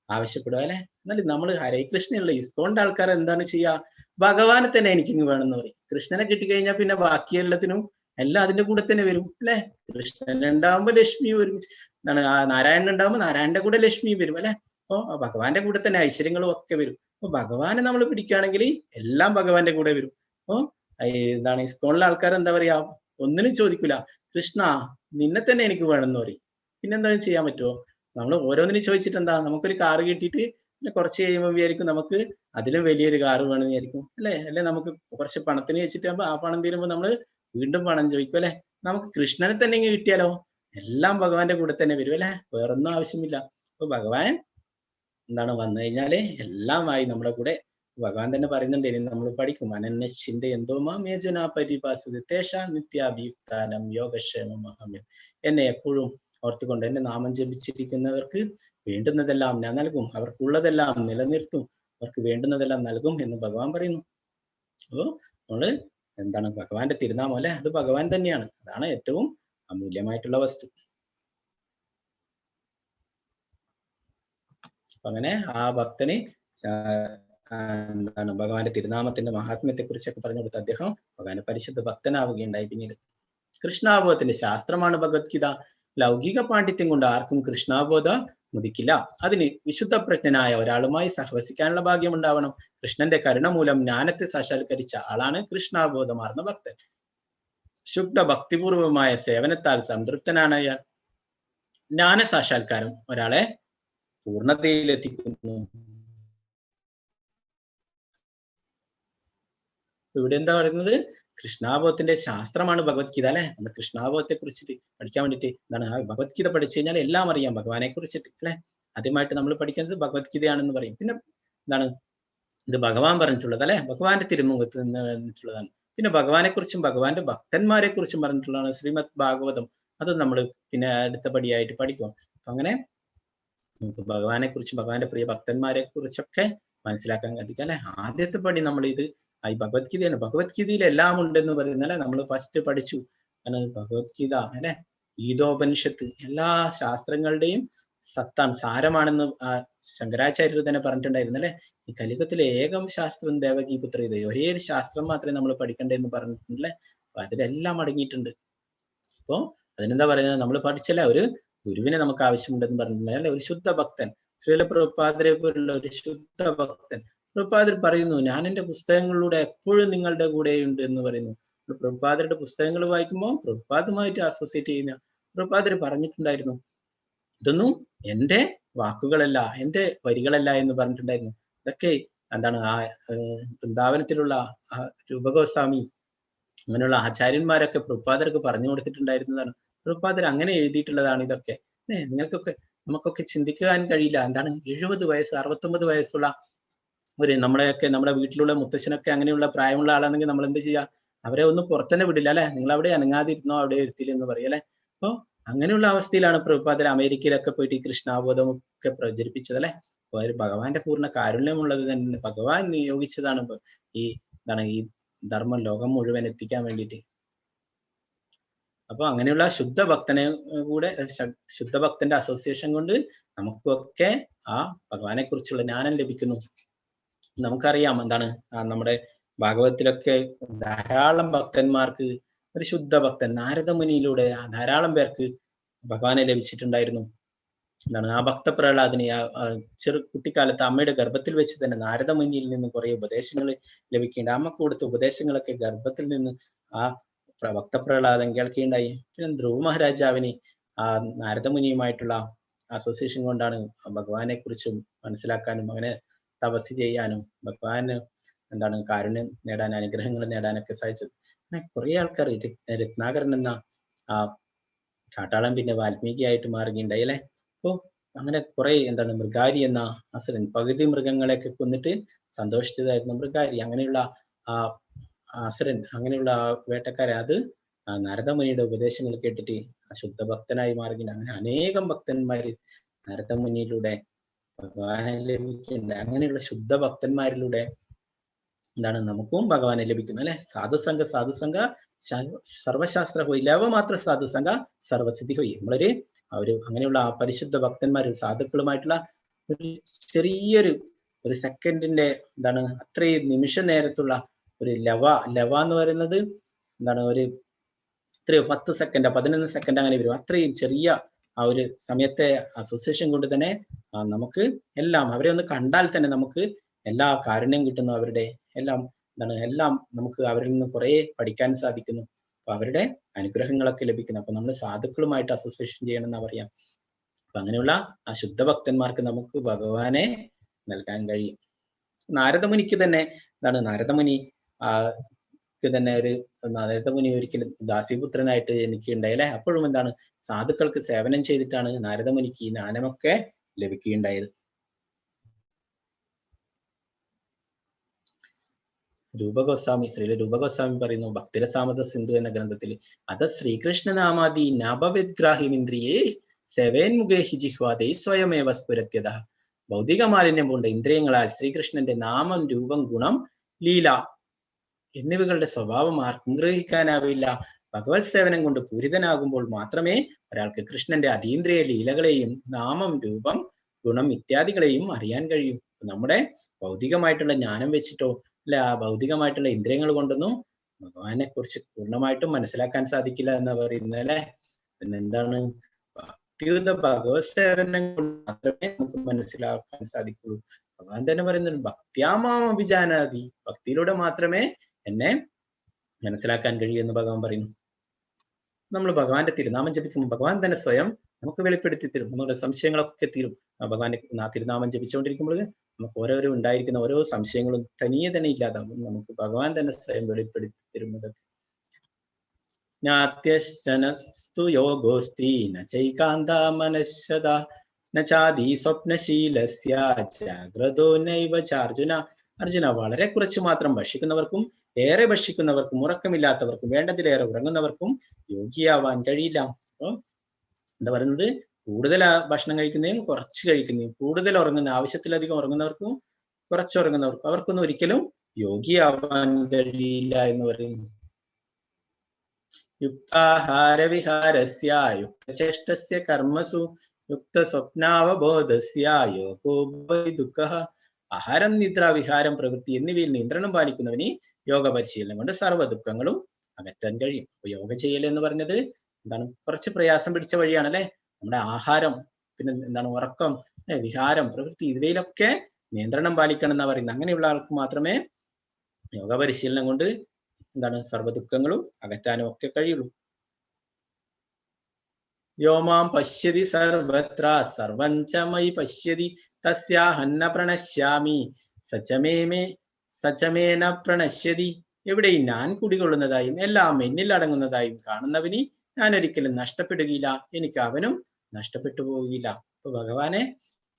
ആവശ്യപ്പെടുക അല്ലെ. എന്നാലും നമ്മൾ ഹരേ കൃഷ്ണയുള്ള ഇസ്കോണിന്റെ ആൾക്കാർ എന്താണ് ചെയ്യുക? ഭഗവാനെ തന്നെ എനിക്കിങ്ങ് വേണമെന്ന് പറയും. കൃഷ്ണനെ കിട്ടിക്കഴിഞ്ഞാൽ പിന്നെ ബാക്കി എല്ലാത്തിനും എല്ലാം അതിന്റെ കൂടെ തന്നെ വരും അല്ലെ. കൃഷ്ണൻ ഉണ്ടാവുമ്പോ ലക്ഷ്മി ഒരുമിച്ച്, എന്താണ് നാരായണൻ ഉണ്ടാവുമ്പോ നാരായണന്റെ കൂടെ ലക്ഷ്മി വരും അല്ലെ. അപ്പൊ ഭഗവാന്റെ കൂടെ തന്നെ ഐശ്വര്യങ്ങളും ഒക്കെ വരും. അപ്പൊ ഭഗവാനെ നമ്മൾ പിടിക്കുകയാണെങ്കിൽ എല്ലാം ഭഗവാന്റെ കൂടെ വരും. അപ്പൊ എന്താണ് ഇസ്കോണിലെ ആൾക്കാർ എന്താ പറയാ, ഒന്നിനും ചോദിക്കൂല, കൃഷ്ണ നിന്നെ തന്നെ എനിക്ക് വേണമെന്ന് പറയും. പിന്നെന്താ ചെയ്യാൻ പറ്റുമോ? നമ്മൾ ഓരോന്നിനും ചോദിച്ചിട്ട് എന്താ, നമുക്കൊരു കാറ് കിട്ടിയിട്ട് പിന്നെ കുറച്ച് കഴിയുമ്പോൾ വിചാരിക്കും നമുക്ക് അതിലും വലിയൊരു കാറ് വേണമെന്ന് വിചാരിക്കും അല്ലെ. നമുക്ക് കുറച്ച് പണത്തിന് വെച്ചിട്ട് ആ പണം തീരുമ്പോൾ നമ്മൾ വീണ്ടും പണം ചോദിക്കും അല്ലെ. നമുക്ക് കൃഷ്ണനെ തന്നെ ഇങ്ങനെ കിട്ടിയാലോ, എല്ലാം ഭഗവാന്റെ കൂടെ തന്നെ വരും അല്ലെ. വേറൊന്നും ആവശ്യമില്ല. അപ്പൊ ഭഗവാൻ എന്താണ് വന്നു കഴിഞ്ഞാല് എല്ലാമായി നമ്മുടെ കൂടെ. ഭഗവാൻ തന്നെ പറയുന്നുണ്ട്, ഇനി നമ്മൾ പഠിക്കും, അനന്യശിന്റെ എന്തോ മാമേജുന പരിപാസത തേഷ നിത്യാഭിയുക്താനം യോഗക്ഷേമം മഹാമ്യം. എന്നെ എപ്പോഴും ഓർത്തുകൊണ്ട് എന്നെ നാമം ജപിച്ചിരിക്കുന്നവർക്ക് വേണ്ടുന്നതെല്ലാം ഞാൻ നൽകും, അവർക്കുള്ളതെല്ലാം നിലനിർത്തും, അവർക്ക് വേണ്ടുന്നതെല്ലാം നൽകും എന്ന് ഭഗവാൻ പറയുന്നു. അപ്പോ നമ്മള് എന്താണ് ഭഗവാന്റെ തിരുനാമം അല്ലെ, അത് ഭഗവാൻ തന്നെയാണ്. അതാണ് ഏറ്റവും അമൂല്യമായിട്ടുള്ള വസ്തു. അപ്പൊ അങ്ങനെ ആ ഭക്തന് എന്താണ് ഭഗവാന്റെ തിരുനാമത്തിന്റെ മഹാത്മ്യത്തെ കുറിച്ചൊക്കെ പറഞ്ഞു കൊടുത്ത അദ്ദേഹം ഭഗവാന്റെ പരിശുദ്ധ ഭക്തനാവുകയുണ്ടായി. പിന്നീട് കൃഷ്ണാബോധത്തിന്റെ ശാസ്ത്രമാണ് ഭഗവത്ഗീത. ലൗകിക പാണ്ഡിത്യം കൊണ്ട് ആർക്കും കൃഷ്ണാബോധ മുദിക്കില്ല. അതിന് വിശുദ്ധ പ്രജ്ഞനായ ഒരാളുമായി സഹവസിക്കാനുള്ള ഭാഗ്യം ഉണ്ടാവണം. കൃഷ്ണന്റെ കരുണ മൂലം ജ്ഞാനത്തെ സാക്ഷാത്കരിച്ച ആളാണ് കൃഷ്ണാബോധമാർന്ന ഭക്തൻ. ശുദ്ധ ഭക്തിപൂർവമായ സേവനത്താൽ സംതൃപ്തനാണ് അയാൾ. ജ്ഞാന സാക്ഷാത്കാരം ഒരാളെ പൂർണ്ണതയിലെത്തിക്കുന്നു. ഇവിടെ എന്താ പറയുന്നത്? കൃഷ്ണാബോധത്തിന്റെ ശാസ്ത്രമാണ് ഭഗവത്ഗീത അല്ലെ. നമ്മൾ കൃഷ്ണാബോധത്തെ കുറിച്ചിട്ട് പഠിക്കാൻ വേണ്ടിയിട്ട് എന്താണ്, ആ ഭഗവത്ഗീത പഠിച്ചു കഴിഞ്ഞാൽ എല്ലാം അറിയാം ഭഗവാനെ കുറിച്ചിട്ട് അല്ലെ. ആദ്യമായിട്ട് നമ്മൾ പഠിക്കുന്നത് ഭഗവത്ഗീതയാണെന്ന് പറയും. പിന്നെ എന്താണ് ഇത് ഭഗവാൻ പറഞ്ഞിട്ടുള്ളത് അല്ലെ, ഭഗവാന്റെ തിരുമുഖത്ത് നിന്ന് പറഞ്ഞിട്ടുള്ളതാണ്. പിന്നെ ഭഗവാനെ കുറിച്ചും ഭഗവാന്റെ ഭക്തന്മാരെ കുറിച്ചും പറഞ്ഞിട്ടുള്ളതാണ് ശ്രീമദ് ഭാഗവതം. അത് നമ്മൾ പിന്നെ അടുത്ത പടിയായിട്ട് പഠിക്കും. അങ്ങനെ നമുക്ക് ഭഗവാനെ കുറിച്ചും ഭഗവാന്റെ പ്രിയ ഭക്തന്മാരെ കുറിച്ചൊക്കെ മനസ്സിലാക്കാൻ സാധിക്കും അല്ലെ. ആദ്യത്തെ പടി നമ്മൾ ഇത് ഈ ഭഗവത്ഗീതയാണ്. ഭഗവത്ഗീതയിൽ എല്ലാം ഉണ്ടെന്ന് പറയുന്നത് അല്ലെ, നമ്മൾ ഫസ്റ്റ് പഠിച്ചു ഭഗവത്ഗീത അല്ലെ, ഗീതോപനിഷത്ത് എല്ലാ ശാസ്ത്രങ്ങളുടെയും സത്താണ്, സാരമാണെന്ന് ശങ്കരാചാര്യർ തന്നെ പറഞ്ഞിട്ടുണ്ടായിരുന്നു അല്ലെ. ഈ കലിയുഗത്തിലെ ഏകം ശാസ്ത്രം ദേവകീ പുത്രീത, ഒരേ ഒരു ശാസ്ത്രം മാത്രമേ നമ്മൾ പഠിക്കണ്ടേന്ന് പറഞ്ഞിട്ടുണ്ടല്ലേ. അപ്പൊ അതിലെല്ലാം അടങ്ങിയിട്ടുണ്ട്. അപ്പോ അതിനെന്താ പറയുന്നത്, നമ്മൾ പഠിച്ചല്ല, ഒരു ഗുരുവിനെ നമുക്ക് ആവശ്യമുണ്ടെന്ന് പറഞ്ഞിട്ടുണ്ടെങ്കിൽ അല്ലെ, ഒരു ശുദ്ധ ഭക്തൻ, ശ്രീല പ്രഭുപാദരെ പോലുള്ള ഒരു ശുദ്ധ ഭക്തൻ. പ്രഭുപാദർ പറയുന്നു, ഞാൻ എന്റെ പുസ്തകങ്ങളിലൂടെ എപ്പോഴും നിങ്ങളുടെ കൂടെയുണ്ട് എന്ന് പറയുന്നു. പ്രഭുപാദരുടെ പുസ്തകങ്ങൾ വായിക്കുമ്പോൾ പ്രഭുപാദുമായിട്ട് അസോസിയേറ്റ് ചെയ്യുന്ന പ്രഭുപാദർ പറഞ്ഞിട്ടുണ്ടായിരുന്നു, ഇതൊന്നും എന്റെ വാക്കുകളല്ല, എന്റെ വരികളല്ല എന്ന് പറഞ്ഞിട്ടുണ്ടായിരുന്നു. ഇതൊക്കെ എന്താണ് വൃന്ദാവനത്തിലുള്ള രൂപഗോസ്വാമി അങ്ങനെയുള്ള ആചാര്യന്മാരൊക്കെ പ്രഭുപാദർക്ക് പറഞ്ഞു കൊടുത്തിട്ടുണ്ടായിരുന്നതാണ്. പ്രഭുപാദർ അങ്ങനെ എഴുതിയിട്ടുള്ളതാണ് ഇതൊക്കെ. നമുക്കൊക്കെ ചിന്തിക്കാൻ കഴിയില്ല. എന്താണ് 70 വയസ്സ് 69 വയസ്സുള്ള നമ്മുടെ വീട്ടിലുള്ള മുത്തശ്ശനൊക്കെ അങ്ങനെയുള്ള പ്രായമുള്ള ആളാണെങ്കിൽ നമ്മൾ എന്ത് ചെയ്യാ, അവരെ ഒന്നും പുറത്തന്നെ വിടില്ല അല്ലെ, നിങ്ങൾ അവിടെ അനങ്ങാതിരുന്നോ, അവിടെ ഇരുത്തില്ല എന്ന് പറയും അല്ലെ. അപ്പൊ അങ്ങനെയുള്ള അവസ്ഥയിലാണ് പ്രഭുപാദർ അമേരിക്കയിലൊക്കെ പോയിട്ട് ഈ കൃഷ്ണാബോധം ഒക്കെ പ്രചരിപ്പിച്ചത് അല്ലെ. അപ്പൊ ഭഗവാന്റെ പൂർണ്ണ കാരുണ്യമുള്ളത് തന്നെ ഭഗവാൻ നിയോഗിച്ചതാണ് ഈ ധർമ്മം ലോകം മുഴുവൻ എത്തിക്കാൻ വേണ്ടിയിട്ട്. അപ്പൊ അങ്ങനെയുള്ള ശുദ്ധ ഭക്തനെ കൂടെ, ശുദ്ധഭക്തന്റെ അസോസിയേഷൻ കൊണ്ട് നമുക്കൊക്കെ ആ ഭഗവാനെ കുറിച്ചുള്ള ജ്ഞാനം ലഭിക്കുന്നു. നമുക്കറിയാം എന്താണ് നമ്മുടെ ഭാഗവതത്തിലൊക്കെ ധാരാളം ഭക്തന്മാർക്ക് ഒരു ശുദ്ധ ഭക്തൻ നാരദമുനിയിലൂടെ ധാരാളം പേർക്ക് ഭഗവാനെ ലഭിച്ചിട്ടുണ്ടായിരുന്നു. എന്താണ് ആ ഭക്തപ്രഹ്ലാദന് കുട്ടിക്കാലത്ത് അമ്മയുടെ ഗർഭത്തിൽ വെച്ച് തന്നെ നാരദമുനിയിൽ നിന്ന് കുറെ ഉപദേശങ്ങൾ ലഭിക്കേണ്ട, അമ്മക്ക് കൊടുത്ത ഉപദേശങ്ങളൊക്കെ ഗർഭത്തിൽ നിന്ന് ആ ഭക്തപ്രഹ്ലാദൻ കേൾക്കുകയുണ്ടായി. പിന്നെ ധ്രുവ മഹാരാജാവിന് ആ നാരദമുനിയുമായിട്ടുള്ള അസോസിയേഷൻ കൊണ്ടാണ് ഭഗവാനെ കുറിച്ചും മനസ്സിലാക്കാനും അങ്ങനെ തപസ് ചെയ്യാനും ഭഗവാന് കാരുണ്യം നേടാൻ, അനുഗ്രഹങ്ങൾ നേടാനൊക്കെ സാധിച്ചത്. അങ്ങനെ കുറെ ആൾക്കാർ രത്നാകരൻ എന്ന ആ കാട്ടാളൻ പിന്നെ വാൽമീകിയായിട്ട് മാറുകയുണ്ടായി അല്ലെ. അപ്പോ അങ്ങനെ കുറെ മൃഗാരി എന്ന അസുരൻ പകുതി മൃഗങ്ങളെയൊക്കെ കൊന്നിട്ട് സന്തോഷിച്ചതായിരുന്നു മൃഗാരി. അങ്ങനെയുള്ള ആ അസുരൻ, അങ്ങനെയുള്ള വേട്ടക്കാരൻ, അത് നാരദമുനിയുടെ ഉപദേശങ്ങൾ കേട്ടിട്ട് ആ ശുദ്ധഭക്തനായി മാറുകയുണ്ട്. അങ്ങനെ അനേകം ഭക്തന്മാര് നാരദമുനിയിലൂടെ ഭഗവാനെ ലഭിക്കുന്നുണ്ട്. അങ്ങനെയുള്ള ശുദ്ധ ഭക്തന്മാരിലൂടെ നമുക്കും ഭഗവാനെ ലഭിക്കുന്നു അല്ലെ. സാധുസംഘ സർവശാസ്ത്ര ഹോയി ലവ മാത്ര സാധുസംഘ സർവസിദ്ധി ഹോയി. നമ്മളൊരു അങ്ങനെയുള്ള പരിശുദ്ധ ഭക്തന്മാർ സാധുക്കളുമായിട്ടുള്ള ഒരു ചെറിയൊരു സെക്കൻഡിന്റെ അത്രയും നിമിഷ നേരത്തുള്ള ഒരു ലവ എന്ന് പറയുന്നത് ഒരു എത്രയോ 10 സെക്കൻഡ് 11 സെക്കൻഡ് അങ്ങനെ വരും. അത്രയും ചെറിയ ആ ഒരു സമയത്തെ അസോസിയേഷൻ കൊണ്ട് തന്നെ നമുക്ക് എല്ലാം അവരെ ഒന്ന് കണ്ടാൽ തന്നെ നമുക്ക് എല്ലാ കാരുണ്യം കിട്ടുന്നു. അവരുടെ എല്ലാം നമുക്ക് അവരിൽ നിന്ന് കുറെ പഠിക്കാൻ സാധിക്കുന്നു. അപ്പൊ അവരുടെ അനുഗ്രഹങ്ങളൊക്കെ ലഭിക്കുന്നു. അപ്പൊ നമ്മൾ സാധുക്കളുമായിട്ട് അസോസിയേഷൻ ചെയ്യണമെന്ന് പറയാം. അപ്പൊ അങ്ങനെയുള്ള ആ ശുദ്ധ ഭക്തന്മാർക്ക് നമുക്ക് ഭഗവാനെ നൽകാൻ കഴിയും. നാരദമുനിക്ക് തന്നെ നാരദമുനി നാരദമുനി ഒരിക്കലും ദാസിപുത്രനായിട്ട് ജനിക്കുകയുണ്ടായി അല്ലെ. അപ്പോഴും സാധുക്കൾക്ക് സേവനം ചെയ്തിട്ടാണ് നാരദമുനിക്ക് ഈ ജ്ഞാനമൊക്കെ ലഭിക്കുകയുണ്ടായത്. ശ്രീല രൂപഗോസ്വാമി പറയുന്നു ഭക്തിരസാമത സിന്ധു എന്ന ഗ്രന്ഥത്തിൽ, അത് ശ്രീകൃഷ്ണനാമാദി നാഭവിദ്ഗ്രാഹിമിന്ദ്രിയേ സേവേൻമുഖേ ഹി ജിഹ്വാദേ സ്വയമേവ സ്ഫുരത്യത. ഭൗതിക മാലിന്യം കൊണ്ട് ഇന്ദ്രിയങ്ങളാൽ ശ്രീകൃഷ്ണന്റെ നാമം, രൂപം, ഗുണം, ലീല എന്നിവകളുടെ സ്വഭാവം ആർക്കും ഗ്രഹിക്കാനാവില്ല. ഭഗവത് സേവനം കൊണ്ട് പൂരിതനാകുമ്പോൾ മാത്രമേ ഒരാൾക്ക് കൃഷ്ണന്റെ അതീന്ദ്രിയ ലീലകളെയും നാമം, രൂപം, ഗുണം ഇത്യാദികളെയും അറിയാൻ കഴിയും. നമ്മുടെ ഭൗതികമായിട്ടുള്ള ജ്ഞാനം വെച്ചിട്ടോ അല്ലെ ആ ഭൗതികമായിട്ടുള്ള ഇന്ദ്രിയങ്ങൾ കൊണ്ടൊന്നും ഭഗവാനെ കുറിച്ച് പൂർണ്ണമായിട്ടും മനസ്സിലാക്കാൻ സാധിക്കില്ല എന്ന് പറയുന്നത് അല്ലെ. പിന്നെന്താണ് ഭക്തിയുത ഭഗവത് സേവനം കൊണ്ട് മാത്രമേ നമുക്ക് മനസ്സിലാക്കാൻ സാധിക്കുള്ളൂ. ഭഗവാൻ തന്നെ പറയുന്നുണ്ട് ഭക്തിയാമാം അഭിജാനാതി, ഭക്തിയിലൂടെ മാത്രമേ എന്നെ മനസ്സിലാക്കാൻ കഴിയുമെന്ന് ഭഗവാൻ പറയുന്നു. നമ്മൾ ഭഗവാന്റെ തിരുനാമം ജപിക്കുമ്പോൾ ഭഗവാൻ തന്നെ സ്വയം നമുക്ക് വെളിപ്പെടുത്തി തരും. നമ്മുടെ സംശയങ്ങളൊക്കെ തീരും. ഭഗവാന്റെ തിരുനാമം ജപിച്ചുകൊണ്ടിരിക്കുമ്പോൾ നമുക്ക് ഓരോരോ ഉണ്ടായിരിക്കുന്ന ഓരോ സംശയങ്ങളും തനിയെ തന്നെ ഇല്ലാതാവും. നമുക്ക് ഭഗവാൻ തന്നെ സ്വയം വെളിപ്പെടുത്തി തരുന്നത്. ജ്ഞാത്യശ്ചനസ്തു യോഗോസ്തി ന ചൈകാന്ത മനശ്ശത നചാദി സ്വപ്നശീലസ്യ ജാഗ്രതോ നൈവ ചാർജുന. അർജുന, വളരെ കുറച്ച് മാത്രം ഭക്ഷിക്കുന്നവർക്കും ഏറെ ഭക്ഷിക്കുന്നവർക്കും ഉറക്കമില്ലാത്തവർക്കും വേണ്ടതിലേറെ ഉറങ്ങുന്നവർക്കും യോഗിയാവാൻ കഴിയില്ല. അപ്പൊ എന്താ പറയുന്നത്, കൂടുതൽ ഭക്ഷണം കഴിക്കുന്നതും കുറച്ച് കഴിക്കുന്നതും, കൂടുതൽ ഉറങ്ങുന്ന ആവശ്യത്തിലധികം ഉറങ്ങുന്നവർക്കും കുറച്ച് ഉറങ്ങുന്നവർക്കും അവർക്കൊന്നും ഒരിക്കലും യോഗിയാവാൻ കഴിയില്ല എന്ന് പറയുന്നു. യുക്താഹാര വിഹാരസ്യ യുക്തചേഷ്ടസ്യ കർമ്മസു യുക്ത സ്വപ്നാവബോധസ്യ യോഗോ ഭവതി ദുഃഖഃ. ആഹാരം, നിദ്ര, വിഹാരം, പ്രവൃത്തി എന്നിവയിൽ നിയന്ത്രണം പാലിക്കുന്നവന് യോഗ പരിശീലനം കൊണ്ട് സർവ്വ ദുഃഖങ്ങളും അകറ്റാൻ കഴിയും. അപ്പൊ യോഗ ചെയ്യൽ എന്ന് പറഞ്ഞത് എന്താണ്, കുറച്ച് പ്രയാസം പിടിച്ച വഴിയാണ് അല്ലെ. നമ്മുടെ ആഹാരം, പിന്നെ എന്താണ് ഉറക്കം, വിഹാരം, പ്രവൃത്തി ഇവയിലൊക്കെ നിയന്ത്രണം പാലിക്കണം എന്നാ പറയുന്നത്. അങ്ങനെയുള്ള ആൾക്ക് മാത്രമേ യോഗ പരിശീലനം കൊണ്ട് എന്താണ് സർവ്വ ദുഃഖങ്ങളും അകറ്റാനും ഒക്കെ കഴിയുള്ളൂ. യോമാം പശ്യതി സർവത്ര സർവം ച മയി പശ്യതി തസ്യാഹന്ന പ്രണശ്യാമി സചമേന പ്രണശ്യതി. എവിടെയും ഞാൻ കുടികൊള്ളുന്നതായും എല്ലാം എന്നിൽ അടങ്ങുന്നതായും കാണുന്നവന് ഞാൻ ഒരിക്കലും നഷ്ടപ്പെടുകയില്ല, എനിക്ക് അവനും നഷ്ടപ്പെട്ടു പോവുകയില്ല. അപ്പൊ ഭഗവാനെ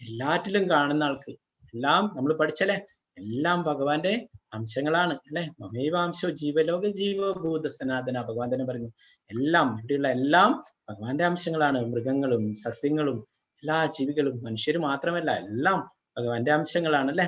എല്ലാറ്റിലും കാണുന്ന ആൾക്ക്, എല്ലാം നമ്മൾ പഠിച്ചല്ലേ, എല്ലാം ഭഗവാന്റെ അംശങ്ങളാണ് അല്ലെ. മമൈവാംശോ ജീവലോക ജീവഭൂത സനാതന. ഭഗവാൻ തന്നെ പറഞ്ഞു, എല്ലാം ഇവിടെയുള്ള എല്ലാം ഭഗവാന്റെ അംശങ്ങളാണ്. മൃഗങ്ങളും സസ്യങ്ങളും എല്ലാ ജീവികളും മനുഷ്യര് മാത്രമല്ല, എല്ലാം ഭഗവാന്റെ അംശങ്ങളാണ് അല്ലെ.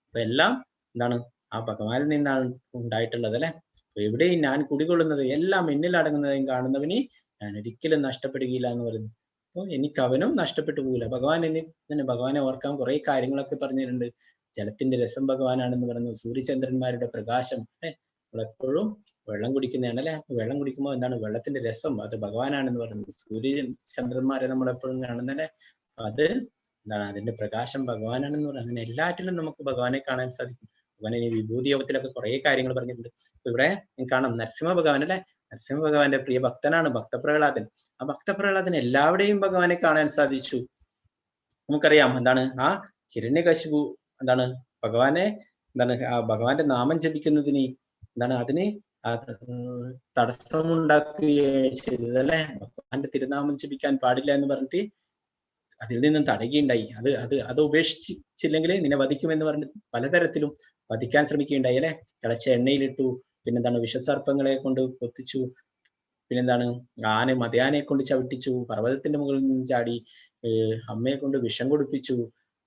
അപ്പൊ എല്ലാം എന്താണ് ആ ഭഗവാനിൽ നിന്നാണ് ഉണ്ടായിട്ടുള്ളത് അല്ലെ. അപ്പൊ എവിടെയും ഞാൻ കുടികൊള്ളുന്നത് എല്ലാം എന്നിൽ അടങ്ങുന്നതും കാണുന്നവന് ഞാൻ ഒരിക്കലും നഷ്ടപ്പെടുകയില്ല എന്ന് പറയുന്നു. അപ്പൊ എനിക്ക് അവനും നഷ്ടപ്പെട്ടു പോകില്ല. ഭഗവാൻ തന്നെ ഭഗവാനെ ഓർക്കാൻ കുറെ കാര്യങ്ങളൊക്കെ പറഞ്ഞിട്ടുണ്ട്. ജലത്തിന്റെ രസം ഭഗവാനാണെന്ന് പറഞ്ഞു, സൂര്യചന്ദ്രന്മാരുടെ പ്രകാശം നമ്മളെപ്പോഴും വെള്ളം കുടിക്കുന്നതാണ് അല്ലെ. വെള്ളം കുടിക്കുമ്പോൾ എന്താണ്, വെള്ളത്തിന്റെ രസം അത് ഭഗവാനാണെന്ന് പറയുന്നത്. സൂര്യൻ ചന്ദ്രന്മാരെ നമ്മളെപ്പോഴും കാണുന്നല്ലേ, അത് എന്താണ്, അതിന്റെ പ്രകാശം ഭഗവാനാണെന്ന് പറയുന്നത്. അങ്ങനെ എല്ലാറ്റിലും നമുക്ക് ഭഗവാനെ കാണാൻ സാധിക്കും. ഭഗവാൻ ഇനി വിഭൂതി യോഗത്തിലൊക്കെ കുറെ കാര്യങ്ങൾ പറഞ്ഞിട്ടുണ്ട്. അപ്പൊ ഇവിടെ കാണാം നരസിംഹ ഭഗവാൻ അല്ലെ. നരസിംഹ ഭഗവാന്റെ പ്രിയ ഭക്തനാണ് ഭക്തപ്രഹ്ലാദൻ. ആ ഭക്തപ്രഹ്ലാദൻ എല്ലാവരുടെയും ഭഗവാനെ കാണാൻ സാധിച്ചു. നമുക്കറിയാം എന്താണ്, ആ ഹിരണ്യകശിപു എന്താണ് ഭഗവാനെ എന്താണ് ആ ഭഗവാന്റെ നാമം ജപിക്കുന്നതിന് എന്താണ് അതിന് തടസ്സമുണ്ടാക്കുകയാണ് ചെയ്തത് അല്ലെ. ഭഗവാന്റെ തിരുനാമം ജപിക്കാൻ പാടില്ല എന്ന് പറഞ്ഞിട്ട് അതിൽ നിന്നും തടയുകയുണ്ടായി. അത് ഉപേക്ഷിച്ചില്ലെങ്കിൽ നിന്നെ വധിക്കുമെന്ന് പറഞ്ഞിട്ട് പലതരത്തിലും വധിക്കാൻ ശ്രമിക്കുകയുണ്ടായി അല്ലെ. തിളച്ച എണ്ണയിലിട്ടു, പിന്നെന്താണ് വിഷസർപ്പങ്ങളെ കൊണ്ട് കൊത്തിച്ചു, പിന്നെന്താണ് മതയാനെ കൊണ്ട് ചവിട്ടിച്ചു, പർവ്വതത്തിന്റെ മുകളിൽ നിന്ന് ചാടി അമ്മയെ കൊണ്ട് വിഷം കൊടുപ്പിച്ചു,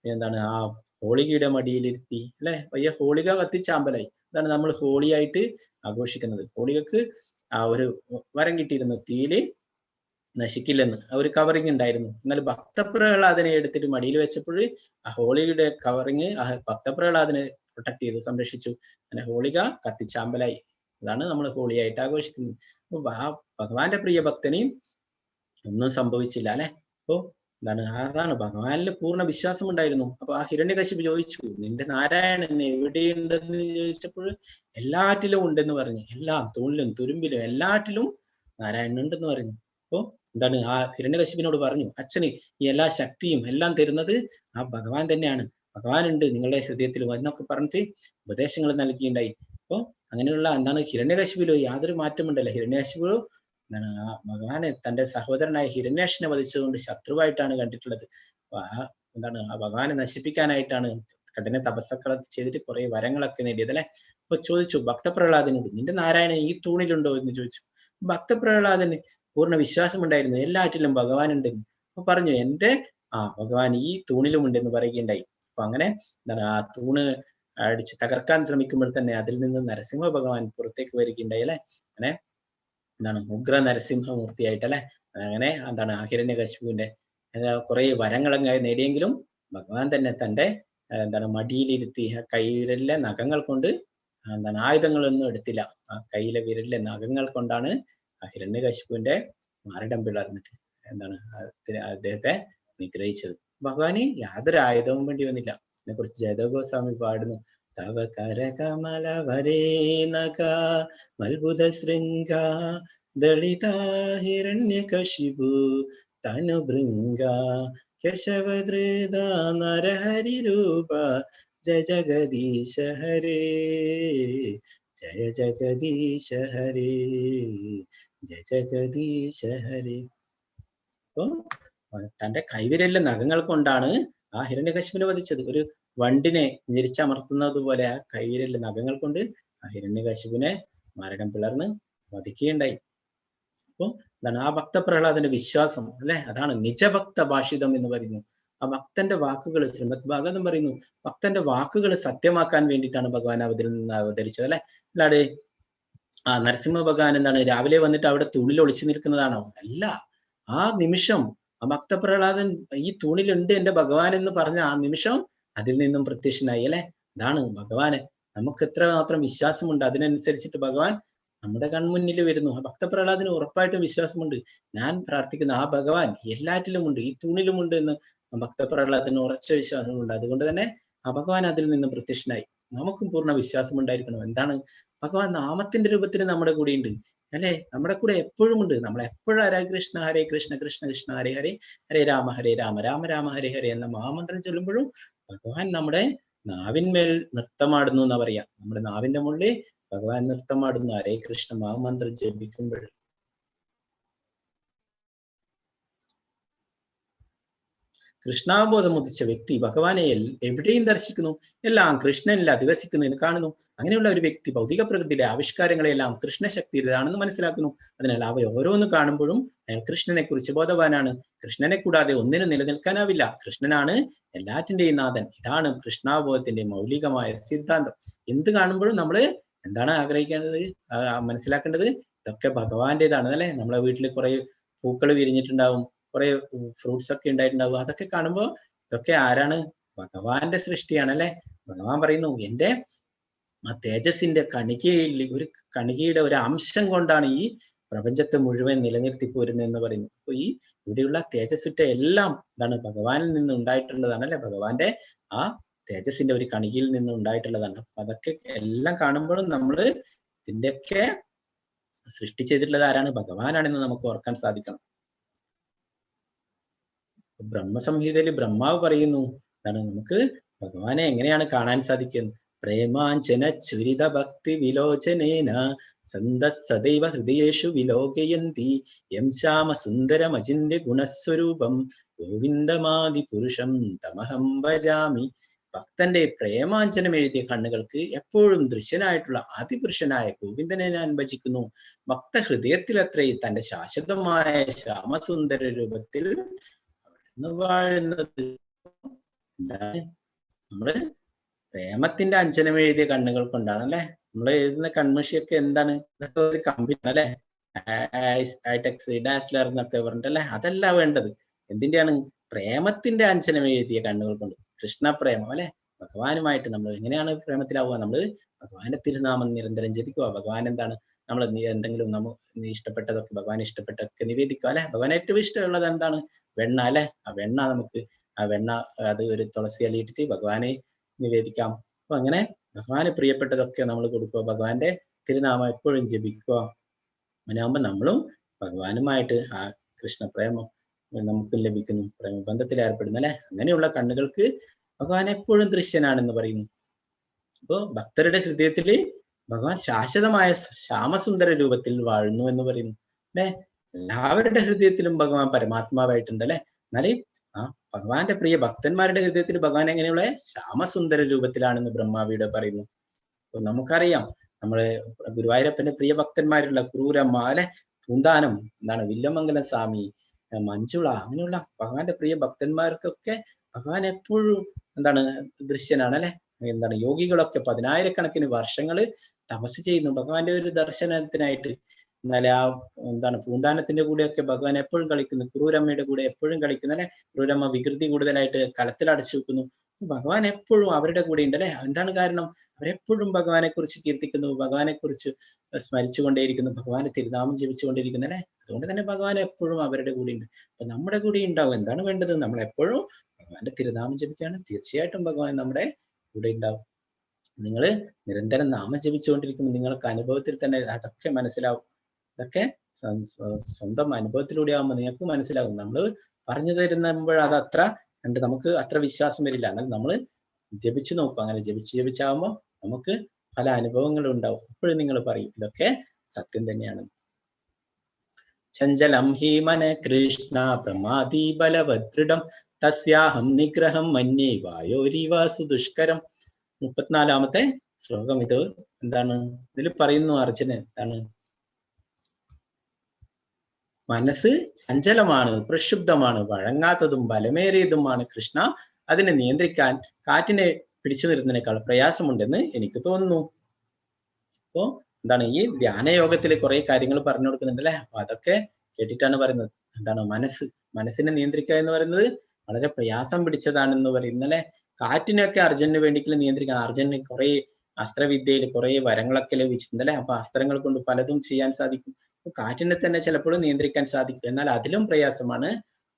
പിന്നെന്താണ് ആ ഹോളികയുടെ മടിയിലിരുത്തി അല്ലെ. വയ്യ ഹോളിക കത്തിച്ചാമ്പലായി. ഇതാണ് നമ്മൾ ഹോളിയായിട്ട് ആഘോഷിക്കുന്നത്. ഹോളികക്ക് ആ ഒരു വരം കിട്ടിയിരുന്നു, തീയില് നശിക്കില്ലെന്ന്. ആ ഒരു കവറിങ് ഉണ്ടായിരുന്നു. എന്നാൽ ഭക്തപ്രഹ്ലാദനെ എടുത്തിട്ട് മടിയിൽ വെച്ചപ്പോൾ ആ ഹോളിയുടെ കവറിങ് ആ ഭക്തപ്രഹ്ലാദനെ പ്രൊട്ടക്ട് ചെയ്തു, സംരക്ഷിച്ചു. അങ്ങനെ ഹോളിക കത്തിച്ചാമ്പലായി. അതാണ് നമ്മൾ ഹോളിയായിട്ട് ആഘോഷിക്കുന്നത്. അപ്പൊ ആ ഭഗവാന്റെ പ്രിയ ഭക്തനെയും ഒന്നും സംഭവിച്ചില്ല അല്ലെ. അപ്പോ എന്താണ്, അതാണ് ഭഗവാനിൽ പൂർണ്ണ വിശ്വാസം ഉണ്ടായിരുന്നു. അപ്പൊ ആ ഹിരണ്യകശിപു ചോദിച്ചു, നിന്റെ നാരായണൻ എവിടെയുണ്ടെന്ന് ചോദിച്ചപ്പോൾ എല്ലാറ്റിലും ഉണ്ടെന്ന് പറഞ്ഞു. എല്ലാം തൂണിലും തുരുമ്പിലും എല്ലാറ്റിലും നാരായണൻ ഉണ്ടെന്ന് പറഞ്ഞു. അപ്പോ എന്താണ് ആ ഹിരണ്യകശിപിനോട് പറഞ്ഞു, അച്ഛന് ഈ എല്ലാ ശക്തിയും എല്ലാം തരുന്നത് ആ ഭഗവാൻ തന്നെയാണ്, ഭഗവാൻ ഉണ്ട് നിങ്ങളുടെ ഹൃദയത്തിൽ എന്നൊക്കെ പറഞ്ഞിട്ട് ഉപദേശങ്ങൾ നൽകിയിട്ടുണ്ടായി. അപ്പോ അങ്ങനെയുള്ള എന്താണ് ഹിരണ്യകശിപിലോ യാതൊരു മാറ്റമുണ്ടല്ലോ. ഹിരണ്യകശിപു എന്താണ് ആ ഭഗവാനെ തന്റെ സഹോദരനായ ഹിരണ്യാക്ഷനെ വധിച്ചുകൊണ്ട് ശത്രുവായിട്ടാണ് കണ്ടിട്ടുള്ളത്. ആ എന്താണ് ആ ഭഗവാനെ നശിപ്പിക്കാനായിട്ടാണ് കഠിന തപസ്സൊക്കെ ചെയ്തിട്ട് കുറെ വരങ്ങളൊക്കെ നേടിയത് അല്ലെ. അപ്പൊ ചോദിച്ചു ഭക്തപ്രഹ്ലാദനോട്, നിന്റെ നാരായണൻ ഈ തൂണിലുണ്ടോ എന്ന് ചോദിച്ചു. ഭക്തപ്രഹ്ലാദന് പൂർണ്ണ വിശ്വാസം ഉണ്ടായിരുന്നു, എല്ലാറ്റിലും ഭഗവാൻ ഉണ്ടെന്ന്. അപ്പൊ പറഞ്ഞു, എന്റെ ഭഗവാൻ ഈ തൂണിലും ഉണ്ടെന്ന് പറയുകയുണ്ടായി. അപ്പൊ അങ്ങനെ എന്താണ് ആ തൂണ് അടിച്ച് തകർക്കാൻ ശ്രമിക്കുമ്പോൾ തന്നെ അതിൽ നിന്ന് നരസിംഹ ഭഗവാൻ പുറത്തേക്ക് വരികയുണ്ടായി അല്ലെ. അങ്ങനെ എന്താണ് ഉഗ്ര നരസിംഹമൂർത്തിയായിട്ട് അല്ലെ. അങ്ങനെ എന്താണ് ഹിരണ്യകശിപുവിന്റെ കുറെ വരങ്ങളങ്ങ് നേടിയെങ്കിലും ഭഗവാൻ തന്നെ തന്റെ എന്താണ് മടിയിലിരുത്തി കൈവിരലിലെ നഖങ്ങൾ കൊണ്ട് എന്താണ് ആയുധങ്ങളൊന്നും എടുത്തില്ല. ആ കയ്യിലെ വിരലിലെ നഖങ്ങൾ കൊണ്ടാണ് ആ ഹിരണ്യകശിപുവിന്റെ മാറിടം പിളർന്നിട്ട് എന്താണ് അദ്ദേഹത്തെ നിഗ്രഹിച്ചത്. ഭഗവാന് യാതൊരു ആയുധവും വേണ്ടി വന്നില്ല. ഇതിനെ കുറിച്ച് ജയദേവഗോസ്വാമി പാടുന്നു, തവ കരകമല വരേനക മൽബുധ ശൃംഗ ദളിത ഹിരണ്യകശിപു തനുഭൃംഗ കേശവധൃത നരഹരി രൂപ ജയ ജഗദീശ ഹരേ ജയ ജഗദീശ ഹരേ ജയ ജഗദീശ ഹരേ. അപ്പോ തന്റെ കൈവിരലിലെ നഖങ്ങൾ കൊണ്ടാണ് ആ ഹിരണ്യകശിപിനെ വധിച്ചത്. ഒരു വണ്ടിനെ ഞെരിച്ചമർത്തുന്നത് പോലെ ആ കൈവിരലിലെ നഖങ്ങൾ കൊണ്ട് ആ ഹിരണ്യകശിപിനെ മരണം പിളർന്ന് വധിക്കുകയുണ്ടായി. അപ്പൊ എന്താണ് ആ ഭക്തപ്രഹ്ലാദന്റെ വിശ്വാസം അല്ലെ, അതാണ് നിജഭക്ത ഭാഷിതം എന്ന് പറയുന്നു. ആ ഭക്തന്റെ വാക്കുകൾ, ശ്രീമദ് ഭാഗവതം പറയുന്നു, ഭക്തന്റെ വാക്കുകൾ സത്യമാക്കാൻ വേണ്ടിയിട്ടാണ് ഭഗവാൻ അവതരിച്ചത് അല്ലെ. അല്ലാതെ ആ നരസിംഹ ഭഗവാൻ എന്താണ് രാവിലെ വന്നിട്ട് അവിടെ തൂണിൽ ഒളിച്ചു നിൽക്കുന്നതാണോ? അല്ല. ആ നിമിഷം ആ ഭക്തപ്രഹ്ലാദൻ ഈ തൂണിലുണ്ട് എന്റെ ഭഗവാൻ എന്ന് പറഞ്ഞ ആ നിമിഷം അതിൽ നിന്നും പ്രത്യക്ഷനായി അല്ലെ. അതാണ് ഭഗവാന്. നമുക്ക് എത്ര മാത്രം വിശ്വാസമുണ്ട് അതിനനുസരിച്ചിട്ട് ഭഗവാൻ നമ്മുടെ കൺമുന്നിൽ വരുന്നു. ആ ഭക്തപ്രഹ്ലാദന് ഉറപ്പായിട്ടും വിശ്വാസമുണ്ട്. ഞാൻ പ്രാർത്ഥിക്കുന്ന ആ ഭഗവാൻ എല്ലാറ്റിലുമുണ്ട്, ഈ തൂണിലുമുണ്ട് എന്ന് ഭക്തപ്രഹ്ലാദന് ഉറച്ച വിശ്വാസമുണ്ട്. അതുകൊണ്ട് തന്നെ ആ ഭഗവാൻ അതിൽ നിന്ന് പ്രത്യക്ഷനായി. നമുക്കും പൂർണ്ണ വിശ്വാസം ഉണ്ടായിരിക്കണം. എന്താണ്? ഭഗവാൻ നാമത്തിന്റെ രൂപത്തിൽ നമ്മുടെ കൂടെ ഉണ്ട് അല്ലെ. നമ്മുടെ കൂടെ എപ്പോഴും ഉണ്ട്. നമ്മൾ എപ്പോഴും ഹരേ കൃഷ്ണ ഹരേ കൃഷ്ണ കൃഷ്ണ കൃഷ്ണ ഹരേ ഹരേ ഹരേ രാമ രാമ രാമ ഹരേ ഹരേ എന്ന മഹാമന്ത്രം ചൊല്ലുമ്പോഴും ഭഗവാൻ നമ്മുടെ നാവിന്മേൽ നൃത്തമാടുന്നു എന്നാ പറയാ. നമ്മുടെ നാവിന്റെ മുകളിൽ ഭഗവാൻ നൃത്തമാടുന്നു ഹരേ കൃഷ്ണ മഹാമന്ത്രം ജപിക്കുമ്പോൾ. കൃഷ്ണാബോധം ഉദിച്ച വ്യക്തി ഭഗവാനെ എവിടെയും ദർശിക്കുന്നു, എല്ലാം കൃഷ്ണനിൽ അധിവസിക്കുന്നു എന്ന് കാണുന്നു. അങ്ങനെയുള്ള ഒരു വ്യക്തി ഭൗതിക പ്രകൃതിയിലെ ആവിഷ്കാരങ്ങളെല്ലാം കൃഷ്ണശക്തിയുടേതാണെന്ന് മനസ്സിലാക്കുന്നു. അതിനാൽ അവ ഓരോന്ന് കാണുമ്പോഴും അയാൾ കൃഷ്ണനെ കുറിച്ച് ബോധവാനാണ്. കൃഷ്ണനെ കൂടാതെ ഒന്നിനും നിലനിൽക്കാനാവില്ല. കൃഷ്ണനാണ് എല്ലാറ്റിന്റെയും നാഥൻ. ഇതാണ് കൃഷ്ണാബോധത്തിന്റെ മൗലികമായ സിദ്ധാന്തം. എന്ത് കാണുമ്പോഴും നമ്മൾ എന്താണ് ആഗ്രഹിക്കേണ്ടത്, മനസ്സിലാക്കേണ്ടത്? ഇതൊക്കെ ഭഗവാന്റേതാണ് അല്ലെ. നമ്മളെ വീട്ടിൽ കുറെ പൂക്കൾ വിരിഞ്ഞിട്ടുണ്ടാവും, കുറെ ഫ്രൂട്ട്സ് ഒക്കെ ഉണ്ടായിട്ടുണ്ടാവും. അതൊക്കെ കാണുമ്പോൾ ഇതൊക്കെ ആരാണ്? ഭഗവാന്റെ സൃഷ്ടിയാണ് അല്ലെ. ഭഗവാൻ പറയുന്നു എന്റെ ആ തേജസ്സിന്റെ ഒരു കണികയുടെ ഒരു അംശം കൊണ്ടാണ് ഈ പ്രപഞ്ചത്തെ മുഴുവൻ നിലനിർത്തി പോരുന്നത് എന്ന് പറയുന്നു. അപ്പൊ ഈ ഇവിടെയുള്ള തേജസ്സിട്ട എല്ലാം എന്താണ്? ഭഗവാനിൽ നിന്ന് ഉണ്ടായിട്ടുള്ളതാണ് അല്ലെ. ഭഗവാന്റെ ആ തേജസ്സിന്റെ ഒരു കണികയിൽ നിന്ന് ഉണ്ടായിട്ടുള്ളതാണ്. അപ്പൊ അതൊക്കെ എല്ലാം കാണുമ്പോഴും നമ്മള് ഇതിന്റെയൊക്കെ സൃഷ്ടി ചെയ്തിട്ടുള്ളത് ആരാണ്? ഭഗവാനാണെന്ന് നമുക്ക് ഓർക്കാൻ സാധിക്കണം. ബ്രഹ്മസംഹിതയിൽ ബ്രഹ്മാവ് പറയുന്നു എന്താണ്? നമുക്ക് ഭഗവാനെ എങ്ങനെയാണ് കാണാൻ സാധിക്കുന്നത്? പ്രേമാഞ്ചന ചുരിത ഭക്തി വിലോചനേന സന്ത സദൈവ ഹൃദയേഷു വിലോകയന്തി യം ശ്യാമ സുന്ദരമചിന്യ ഗുണസ്വരൂപം ഗോവിന്ദമാദി പുരുഷം തമഹം ഭജാമി. ഭക്തന്റെ പ്രേമാഞ്ചനം എഴുതിയ കണ്ണുകൾക്ക് എപ്പോഴും ദൃശ്യനായിട്ടുള്ള അതിപുരുഷനായ ഗോവിന്ദനെ ഞാൻ ഭജിക്കുന്നു. ഭക്ത ഹൃദയത്തിലത്രേ തന്റെ ശാശ്വതമായ ശ്യാമസുന്ദര രൂപത്തിൽ വാഴുന്നത്. എന്താണ്? നമ്മള് പ്രേമത്തിന്റെ അഞ്ജനം എഴുതിയ കണ്ണുകൾ കൊണ്ടാണ് അല്ലെ. നമ്മൾ എഴുതുന്ന കൺമഷിയൊക്കെ എന്താണ്? ഇതൊക്കെ ഒരു കമ്പനി അല്ലെ, ഐടെക്സ് ഡാസ്ലർ എന്നൊക്കെ പറഞ്ഞിട്ടല്ലേ. അതല്ല വേണ്ടത്. എന്തിന്റെയാണ്? പ്രേമത്തിന്റെ അഞ്ജനം എഴുതിയ കണ്ണുകൾ കൊണ്ട്. കൃഷ്ണപ്രേമം അല്ലെ. ഭഗവാനുമായിട്ട് നമ്മൾ എങ്ങനെയാണ് പ്രേമത്തിലാവുക? നമ്മൾ ഭഗവാന്റെ തിരുനാമം നിരന്തരം ജപിക്കുക. ഭഗവാൻ എന്താണ്? നമ്മൾ എന്തെങ്കിലും ഇഷ്ടപ്പെട്ടതൊക്കെ ഭഗവാൻ ഇഷ്ടപ്പെട്ടതൊക്കെ നിവേദിക്കുക അല്ലെ. ഭഗവാൻ ഏറ്റവും ഇഷ്ടമുള്ളത് എന്താണ്? വെണ്ണ അല്ലെ. ആ വെണ്ണ നമുക്ക് ആ വെണ്ണ അത് ഒരു തുളസി അലിയിട്ടിട്ട് ഭഗവാനെ നിവേദിക്കാം. അപ്പൊ അങ്ങനെ ഭഗവാന് പ്രിയപ്പെട്ടതൊക്കെ നമ്മൾ കൊടുക്കുക. ഭഗവാന്റെ തിരുനാമം എപ്പോഴും ജപിക്കുക. അങ്ങനെയാകുമ്പോൾ നമ്മളും ഭഗവാനുമായിട്ട് ആ കൃഷ്ണപ്രേമം നമുക്ക് ലഭിക്കുന്നു, പ്രേമബന്ധത്തിൽ ഏർപ്പെടുന്നു അല്ലെ. അങ്ങനെയുള്ള കണ്ണുകൾക്ക് ഭഗവാൻ എപ്പോഴും ദൃശ്യനാണെന്ന് പറയുന്നു. അപ്പോ ഭക്തരുടെ ഹൃദയത്തില് ഭഗവാൻ ശാശ്വതമായ ശ്യാമസുന്ദര രൂപത്തിൽ വാഴുന്നു എന്ന് പറയുന്നു അല്ലെ. എല്ലാവരുടെ ഹൃദയത്തിലും ഭഗവാൻ പരമാത്മാവായിട്ടുണ്ട് അല്ലെ. എന്നാല് ആ ഭഗവാന്റെ പ്രിയ ഭക്തന്മാരുടെ ഹൃദയത്തിൽ ഭഗവാൻ എങ്ങനെയുള്ള ശ്യാമസുന്ദര രൂപത്തിലാണെന്ന് ബ്രഹ്മാവിയുടെ പറയുന്നു. അപ്പൊ നമുക്കറിയാം നമ്മള് ഗുരുവായൂരപ്പന്റെ പ്രിയ ഭക്തന്മാരുള്ള ക്രൂരമ്മ അല്ലെ, പൂന്താനം, എന്താണ് വില്ലമംഗലം സ്വാമി, മഞ്ജുള, അങ്ങനെയുള്ള ഭഗവാന്റെ പ്രിയ ഭക്തന്മാർക്കൊക്കെ ഭഗവാൻ എപ്പോഴും എന്താണ്? ദൃശ്യനാണ് അല്ലെ. എന്താണ്? യോഗികളൊക്കെ 10,000-കണക്കിന് വർഷങ്ങള് തപസ് ചെയ്യുന്നു ഭഗവാന്റെ ഒരു ദർശനത്തിനായിട്ട്. എന്നാല് ആ എന്താണ്? പൂന്താനത്തിന്റെ കൂടെയൊക്കെ ഭഗവാൻ എപ്പോഴും കളിക്കുന്നു. ക്രൂരമ്മയുടെ കൂടെ എപ്പോഴും കളിക്കുന്നു അല്ലെ. ക്രൂരമ്മ വികൃതി കൂടുതലായിട്ട് കലത്തിൽ അടച്ചു വെക്കുന്നു. ഭഗവാൻ എപ്പോഴും അവരുടെ കൂടെ ഉണ്ട് അല്ലെ. എന്താണ് കാരണം? അവരെപ്പോഴും ഭഗവാനെ കുറിച്ച് കീർത്തിക്കുന്നു, ഭഗവാനെ കുറിച്ച് സ്മരിച്ചുകൊണ്ടേയിരിക്കുന്നു, ഭഗവാന്റെ തിരുനാമം ജപിച്ചുകൊണ്ടിരിക്കുന്നു അല്ലെ. അതുകൊണ്ട് തന്നെ ഭഗവാൻ എപ്പോഴും അവരുടെ കൂടെ ഉണ്ട്. അപ്പൊ നമ്മുടെ കൂടെ ഉണ്ടാവും. എന്താണ് വേണ്ടത്? നമ്മൾ എപ്പോഴും ഭഗവാന്റെ തിരുനാമം ജപിക്കുകയാണ്. തീർച്ചയായിട്ടും ഭഗവാൻ നമ്മുടെ കൂടെ ഉണ്ടാവും. നിങ്ങൾ നിരന്തരം നാമം ജപിച്ചുകൊണ്ടിരിക്കുമ്പോൾ നിങ്ങൾക്ക് അനുഭവത്തിൽ തന്നെ അതൊക്കെ മനസ്സിലാവും. ഇതൊക്കെ സ്വന്തം അനുഭവത്തിലൂടെ ആകുമ്പോൾ നിങ്ങൾക്ക് മനസ്സിലാകും. നമ്മൾ പറഞ്ഞു തരുമ്പോൾ അത് നമുക്ക് അത്ര വിശ്വാസം വരില്ല. എന്നാൽ നമ്മൾ ജപിച്ചു നോക്കും. അങ്ങനെ ജപിച്ചാകുമ്പോൾ നമുക്ക് പല അനുഭവങ്ങളും ഉണ്ടാവും. അപ്പോഴും നിങ്ങൾ പറയും ഇതൊക്കെ സത്യം തന്നെയാണ്. ചഞ്ചലം ഹി മന കൃഷ്ണ പ്രമാദി ബലവദൃഢം തസ്യാഹം നിഗ്രഹം മന്യേ വായോരിവാസു ദുഷ്കരം. 34-ാമത്തെ ശ്ലോകം ഇത് എന്താണ് ഇതിൽ പറയുന്നു അർജുനൻ എന്താണ്? മനസ്സ് ചഞ്ചലമാണ്, പ്രക്ഷുബ്ധമാണ്, വഴങ്ങാത്തതും ബലമേറിയതുമാണ് കൃഷ്ണ. അതിനെ നിയന്ത്രിക്കാൻ കാറ്റിനെ പിടിച്ചു നിർത്തുന്നതിനേക്കാൾ പ്രയാസമുണ്ടെന്ന് എനിക്ക് തോന്നുന്നു. അപ്പോ എന്താണ് ഈ ധ്യാനയോഗത്തിൽ കുറെ കാര്യങ്ങൾ പറഞ്ഞു കൊടുക്കുന്നുണ്ട് അല്ലെ. അപ്പൊ അതൊക്കെ കേട്ടിട്ടാണ് പറയുന്നത്. എന്താണ് മനസ്സിനെ നിയന്ത്രിക്കുക എന്ന് പറയുന്നത് വളരെ പ്രയാസം പിടിച്ചതാണെന്ന് പറയുന്നത് അല്ലെ. കാറ്റിനൊക്കെ അർജുനന് വേണ്ടിയിട്ട് നിയന്ത്രിക്കാൻ അർജുനന് കുറെ അസ്ത്രവിദ്യയിൽ കുറെ വരങ്ങളൊക്കെ ലഭിച്ചിട്ടുണ്ട് അല്ലെ. അപ്പൊ അസ്ത്രങ്ങൾ കൊണ്ട് പലതും ചെയ്യാൻ സാധിക്കും. കാറ്റിനെ തന്നെ ചിലപ്പോഴും നിയന്ത്രിക്കാൻ സാധിക്കും. എന്നാൽ അതിലും പ്രയാസമാണ്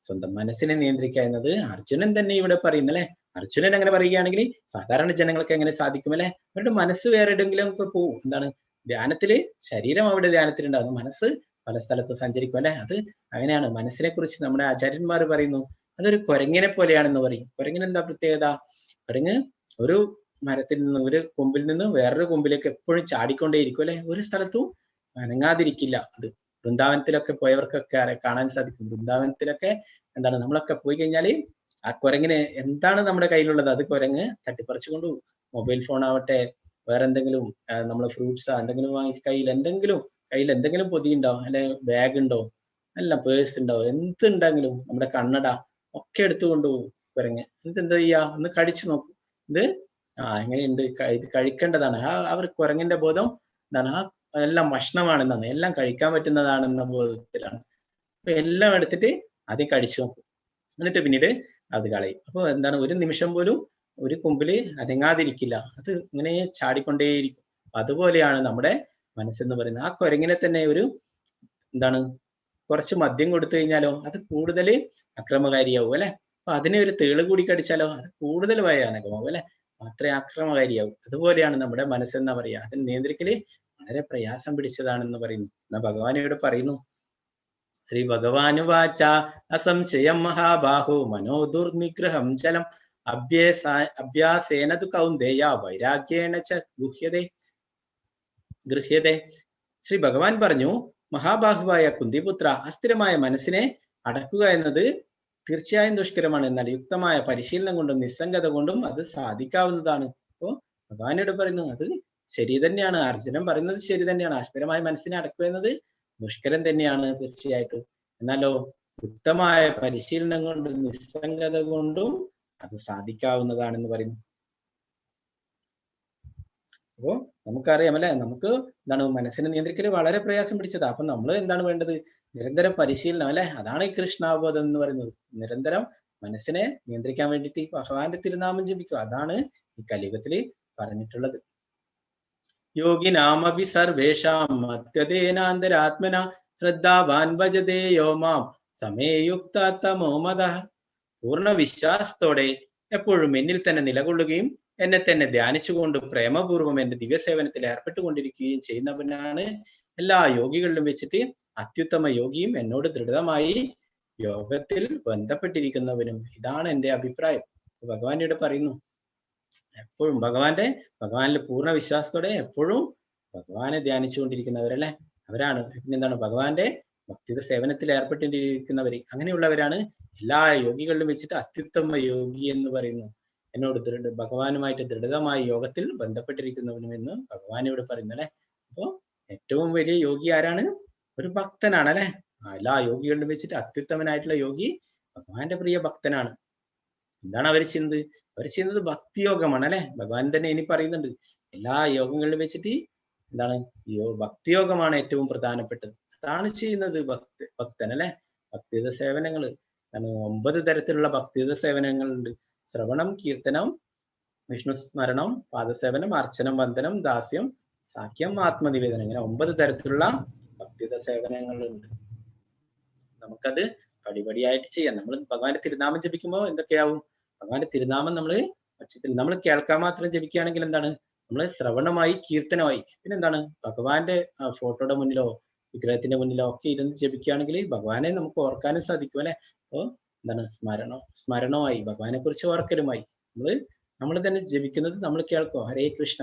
സ്വന്തം മനസ്സിനെ നിയന്ത്രിക്കുക എന്നത്. അർജുനൻ തന്നെ ഇവിടെ പറയുന്നല്ലേ. അർജുനൻ അങ്ങനെ പറയുകയാണെങ്കിൽ സാധാരണ ജനങ്ങൾക്ക് എങ്ങനെ സാധിക്കും അല്ലെ? അവരുടെ മനസ്സ് വേറെ എവിടെയെങ്കിലും ഒക്കെ പോവും. എന്താണ് ധ്യാനത്തില് ശരീരം അവിടെ ധ്യാനത്തിലുണ്ടാകുന്നു, മനസ്സ് പല സ്ഥലത്തും സഞ്ചരിക്കും അല്ലെ. അത് അങ്ങനെയാണ്. മനസ്സിനെ കുറിച്ച് നമ്മുടെ ആചാര്യന്മാർ പറയുന്നു അതൊരു കുരങ്ങിനെ പോലെയാണെന്ന് പറയും. കുരങ്ങിന് എന്താ പ്രത്യേകത? കുരങ്ങ് ഒരു മരത്തിൽ നിന്ന് ഒരു കൊമ്പിൽ നിന്ന് വേറൊരു കൊമ്പിലേക്ക് എപ്പോഴും ചാടിക്കൊണ്ടേയിരിക്കും അല്ലെ. ഒരു സ്ഥലത്തും അനങ്ങാതിരിക്കില്ല. അത് വൃന്ദാവനത്തിലൊക്കെ പോയവർക്കൊക്കെ കാണാൻ സാധിക്കും. വൃന്ദാവനത്തിലൊക്കെ എന്താണ് നമ്മളൊക്കെ പോയി കഴിഞ്ഞാല് ആ കുരങ്ങിന് എന്താണ് നമ്മുടെ കയ്യിലുള്ളത് അത് കുരങ്ങ് തട്ടിപ്പറിച്ചു കൊണ്ടുപോകും. മൊബൈൽ ഫോൺ ആവട്ടെ, വേറെ എന്തെങ്കിലും നമ്മള് ഫ്രൂട്ട്സാ എന്തെങ്കിലും വാങ്ങിച്ച് കയ്യിൽ എന്തെങ്കിലും പൊതി ഉണ്ടാവും അല്ലെ, ബാഗ് ഉണ്ടോ, അല്ല പേഴ്സ് ഉണ്ടോ, എന്തുണ്ടെങ്കിലും നമ്മുടെ കണ്ണട ഒക്കെ എടുത്തു കൊണ്ടുപോകും കുരങ്ങ്. എന്നിട്ട് എന്താ ചെയ്യാ? ഒന്ന് കടിച്ചു നോക്കും. ഇത് എങ്ങനെയുണ്ട്, ഇത് കഴിക്കേണ്ടതാണ്. അവർ കുരങ്ങിന്റെ ബോധം എന്താണ്? എല്ലാം ഭക്ഷണമാണെന്നാണ്, എല്ലാം കഴിക്കാൻ പറ്റുന്നതാണെന്ന ബോധത്തിലാണ്. അപ്പൊ എല്ലാം എടുത്തിട്ട് ആദ്യം കഴിച്ചു നോക്കും, എന്നിട്ട് പിന്നീട് അത് കളയും. അപ്പൊ എന്താണ്? ഒരു നിമിഷം പോലും ഒരു കൊമ്പില് അനങ്ങാതിരിക്കില്ല, അത് ഇങ്ങനെ ചാടിക്കൊണ്ടേയിരിക്കും. അതുപോലെയാണ് നമ്മുടെ മനസ്സെന്ന് പറയുന്നത്. ആ കുരങ്ങിനെ തന്നെ ഒരു എന്താണ് കുറച്ച് മദ്യം കൊടുത്തു കഴിഞ്ഞാലോ അത് കൂടുതൽ അക്രമകാരിയാവും അല്ലെ. അപ്പൊ അതിനെ ഒരു തേള് കൂടി കടിച്ചാലോ അത് കൂടുതൽ ഭയാനകമാവും അല്ലെ, അത്രയും അക്രമകാരിയാവും. അതുപോലെയാണ് നമ്മുടെ മനസ്സെന്നാ പറയാ. അതിന് നിയന്ത്രിക്കല് വളരെ പ്രയാസം പിടിച്ചതാണെന്ന് പറയുന്നു. എന്നാ ഭഗവാൻ ഇവിടെ പറയുന്നു, ശ്രീ ഭഗവാനുവാച അസംശയം മഹാബാഹോ മനോ ദുർനിഗ്രഹം ചലം അഭ്യാസേന തു കൗന്ദേയ വൈരാഗ്യേണ ച ഗൃഹ്യതേ. ശ്രീ ഭഗവാൻ പറഞ്ഞു, മഹാബാഹുവായ കുന്തിപുത്ര, അസ്ഥിരമായ മനസ്സിനെ അടക്കുക എന്നത് തീർച്ചയായും ദുഷ്കരമാണ്. എന്നാൽ യുക്തമായ പരിശീലനം കൊണ്ടും നിസ്സംഗത കൊണ്ടും അത് സാധിക്കാവുന്നതാണ്. അപ്പോ ഭഗവാനോട് പറയുന്നു അത് ശരി തന്നെയാണ്. അർജുനൻ പറയുന്നത് ശരി തന്നെയാണ്. അസ്ഥിരമായ മനസ്സിനെ അടക്കുക എന്നത് ദുഷ്കരം തന്നെയാണ് തീർച്ചയായിട്ടും. എന്നാലോ യുക്തമായ പരിശീലനം കൊണ്ടും നിസ്സംഗത കൊണ്ടും അത് സാധിക്കാവുന്നതാണെന്ന് പറയുന്നു. അപ്പോ നമുക്കറിയാം അല്ലെ, നമുക്ക് എന്താണ് മനസ്സിനെ നിയന്ത്രിക്കല് വളരെ പ്രയാസം പിടിച്ചതാ. അപ്പൊ നമ്മൾ എന്താണ് വേണ്ടത്? നിരന്തരം പരിശീലനം അല്ലെ. അതാണ് ഈ കൃഷ്ണാബോധം എന്ന് പറയുന്നത്. നിരന്തരം മനസ്സിനെ നിയന്ത്രിക്കാൻ വേണ്ടിയിട്ട് ഭഗവാന്റെ തിരുനാമം ജപിക്കുക. അതാണ് ഈ കലിയുഗത്തില് പറഞ്ഞിട്ടുള്ളത്. യോഗിനാമഭി സർവേഷാം മദ്ഗതേനാന്തരാത്മന ശ്രദ്ധാവാൻ ഭജതേ യോ മാം സമേയുക്ത തമോ മദഃ. പൂർണ്ണ വിശ്വാസത്തോടെ എപ്പോഴും എന്നിൽ തന്നെ നിലകൊള്ളുകയും എന്നെ തന്നെ ധ്യാനിച്ചുകൊണ്ട് പ്രേമപൂർവ്വം എന്റെ ദിവ്യസേവനത്തിൽ ഏർപ്പെട്ടുകൊണ്ടിരിക്കുകയും ചെയ്യുന്നവനാണ് എല്ലാ യോഗികളിലും വെച്ചിട്ട് അത്യുത്തമ യോഗിയും എന്നോട് ദൃഢമായി യോഗത്തിൽ ബന്ധപ്പെട്ടിരിക്കുന്നവനും. ഇതാണ് എന്റെ അഭിപ്രായം. ഭഗവാൻ ഇവിടെ പറയുന്നു എപ്പോഴും ഭഗവാനിൽ പൂർണ്ണ വിശ്വാസത്തോടെ എപ്പോഴും ഭഗവാനെ ധ്യാനിച്ചുകൊണ്ടിരിക്കുന്നവരല്ലേ, അവരാണ്. പിന്നെന്താണ്? ഭഗവാന്റെ ഭക്തിയുടെ സേവനത്തിൽ ഏർപ്പെട്ടിരിക്കുന്നവര്. അങ്ങനെയുള്ളവരാണ് എല്ലാ യോഗികളിലും വെച്ചിട്ട് അത്യുത്തമ യോഗി എന്ന് പറയുന്നു. എന്നോട് ഭഗവാനുമായിട്ട് ദൃഢമായ യോഗത്തിൽ ബന്ധപ്പെട്ടിരിക്കുന്നവനും എന്ന് ഭഗവാൻ ഇവിടെ പറയുന്നു അല്ലെ. അപ്പോ ഏറ്റവും വലിയ യോഗി ആരാണ്? ഒരു ഭക്തനാണ് അല്ലെ. എല്ലാ യോഗികളിലും വെച്ചിട്ട് അത്യുത്തമനായിട്ടുള്ള യോഗി ഭഗവാന്റെ പ്രിയ ഭക്തനാണ്. എന്താണ് അവർ ചെയ്യുന്നത്? അവർ ചെയ്യുന്നത് ഭക്തിയോഗമാണ് അല്ലെ. ഭഗവാൻ തന്നെ ഇനി പറയുന്നുണ്ട് എല്ലാ യോഗങ്ങളിലും വെച്ചിട്ട് എന്താണ് ഭക്തിയോഗമാണ് ഏറ്റവും പ്രധാനപ്പെട്ടത്. അതാണ് ചെയ്യുന്നത് ഭക്തൻ അല്ലെ. ഭക്തിയുത സേവനങ്ങൾ 9 തരത്തിലുള്ള ഭക്തിയുത സേവനങ്ങളുണ്ട്. ശ്രവണം, കീർത്തനം, വിഷ്ണു സ്മരണം, പാദസേവനം, അർച്ചനം, വന്ദനം, ദാസ്യം, സാഖ്യം, ആത്മനിവേദനം. ഇങ്ങനെ 9 തരത്തിലുള്ള ഭക്തിയുത സേവനങ്ങളുണ്ട്. നമുക്കത് പടിപടിയായിട്ട് ചെയ്യാം. നമ്മൾ ഭഗവാന്റെ തിരുനാമം ജപിക്കുമ്പോൾ എന്തൊക്കെയാവും? ഭഗവാന്റെ തിരുനാമം നമ്മൾ കേൾക്കാൻ മാത്രം ജപിക്കുകയാണെങ്കിൽ എന്താണ്? നമ്മൾ ശ്രവണമായി, കീർത്തനമായി. പിന്നെന്താണ്? ഭഗവാന്റെ ഫോട്ടോയുടെ മുന്നിലോ വിഗ്രഹത്തിന്റെ മുന്നിലോ ഒക്കെ ഇരുന്ന് ജപിക്കുകയാണെങ്കിൽ ഭഗവാനെ നമുക്ക് ഓർക്കാനും സാധിക്കും അല്ലെ. അപ്പോ എന്താണ്? സ്മരണമായി, ഭഗവാനെ കുറിച്ച് ഓർക്കലുമായി നമ്മൾ തന്നെ ജപിക്കുന്നത് നമ്മൾ കേൾക്കും. ഹരേ കൃഷ്ണ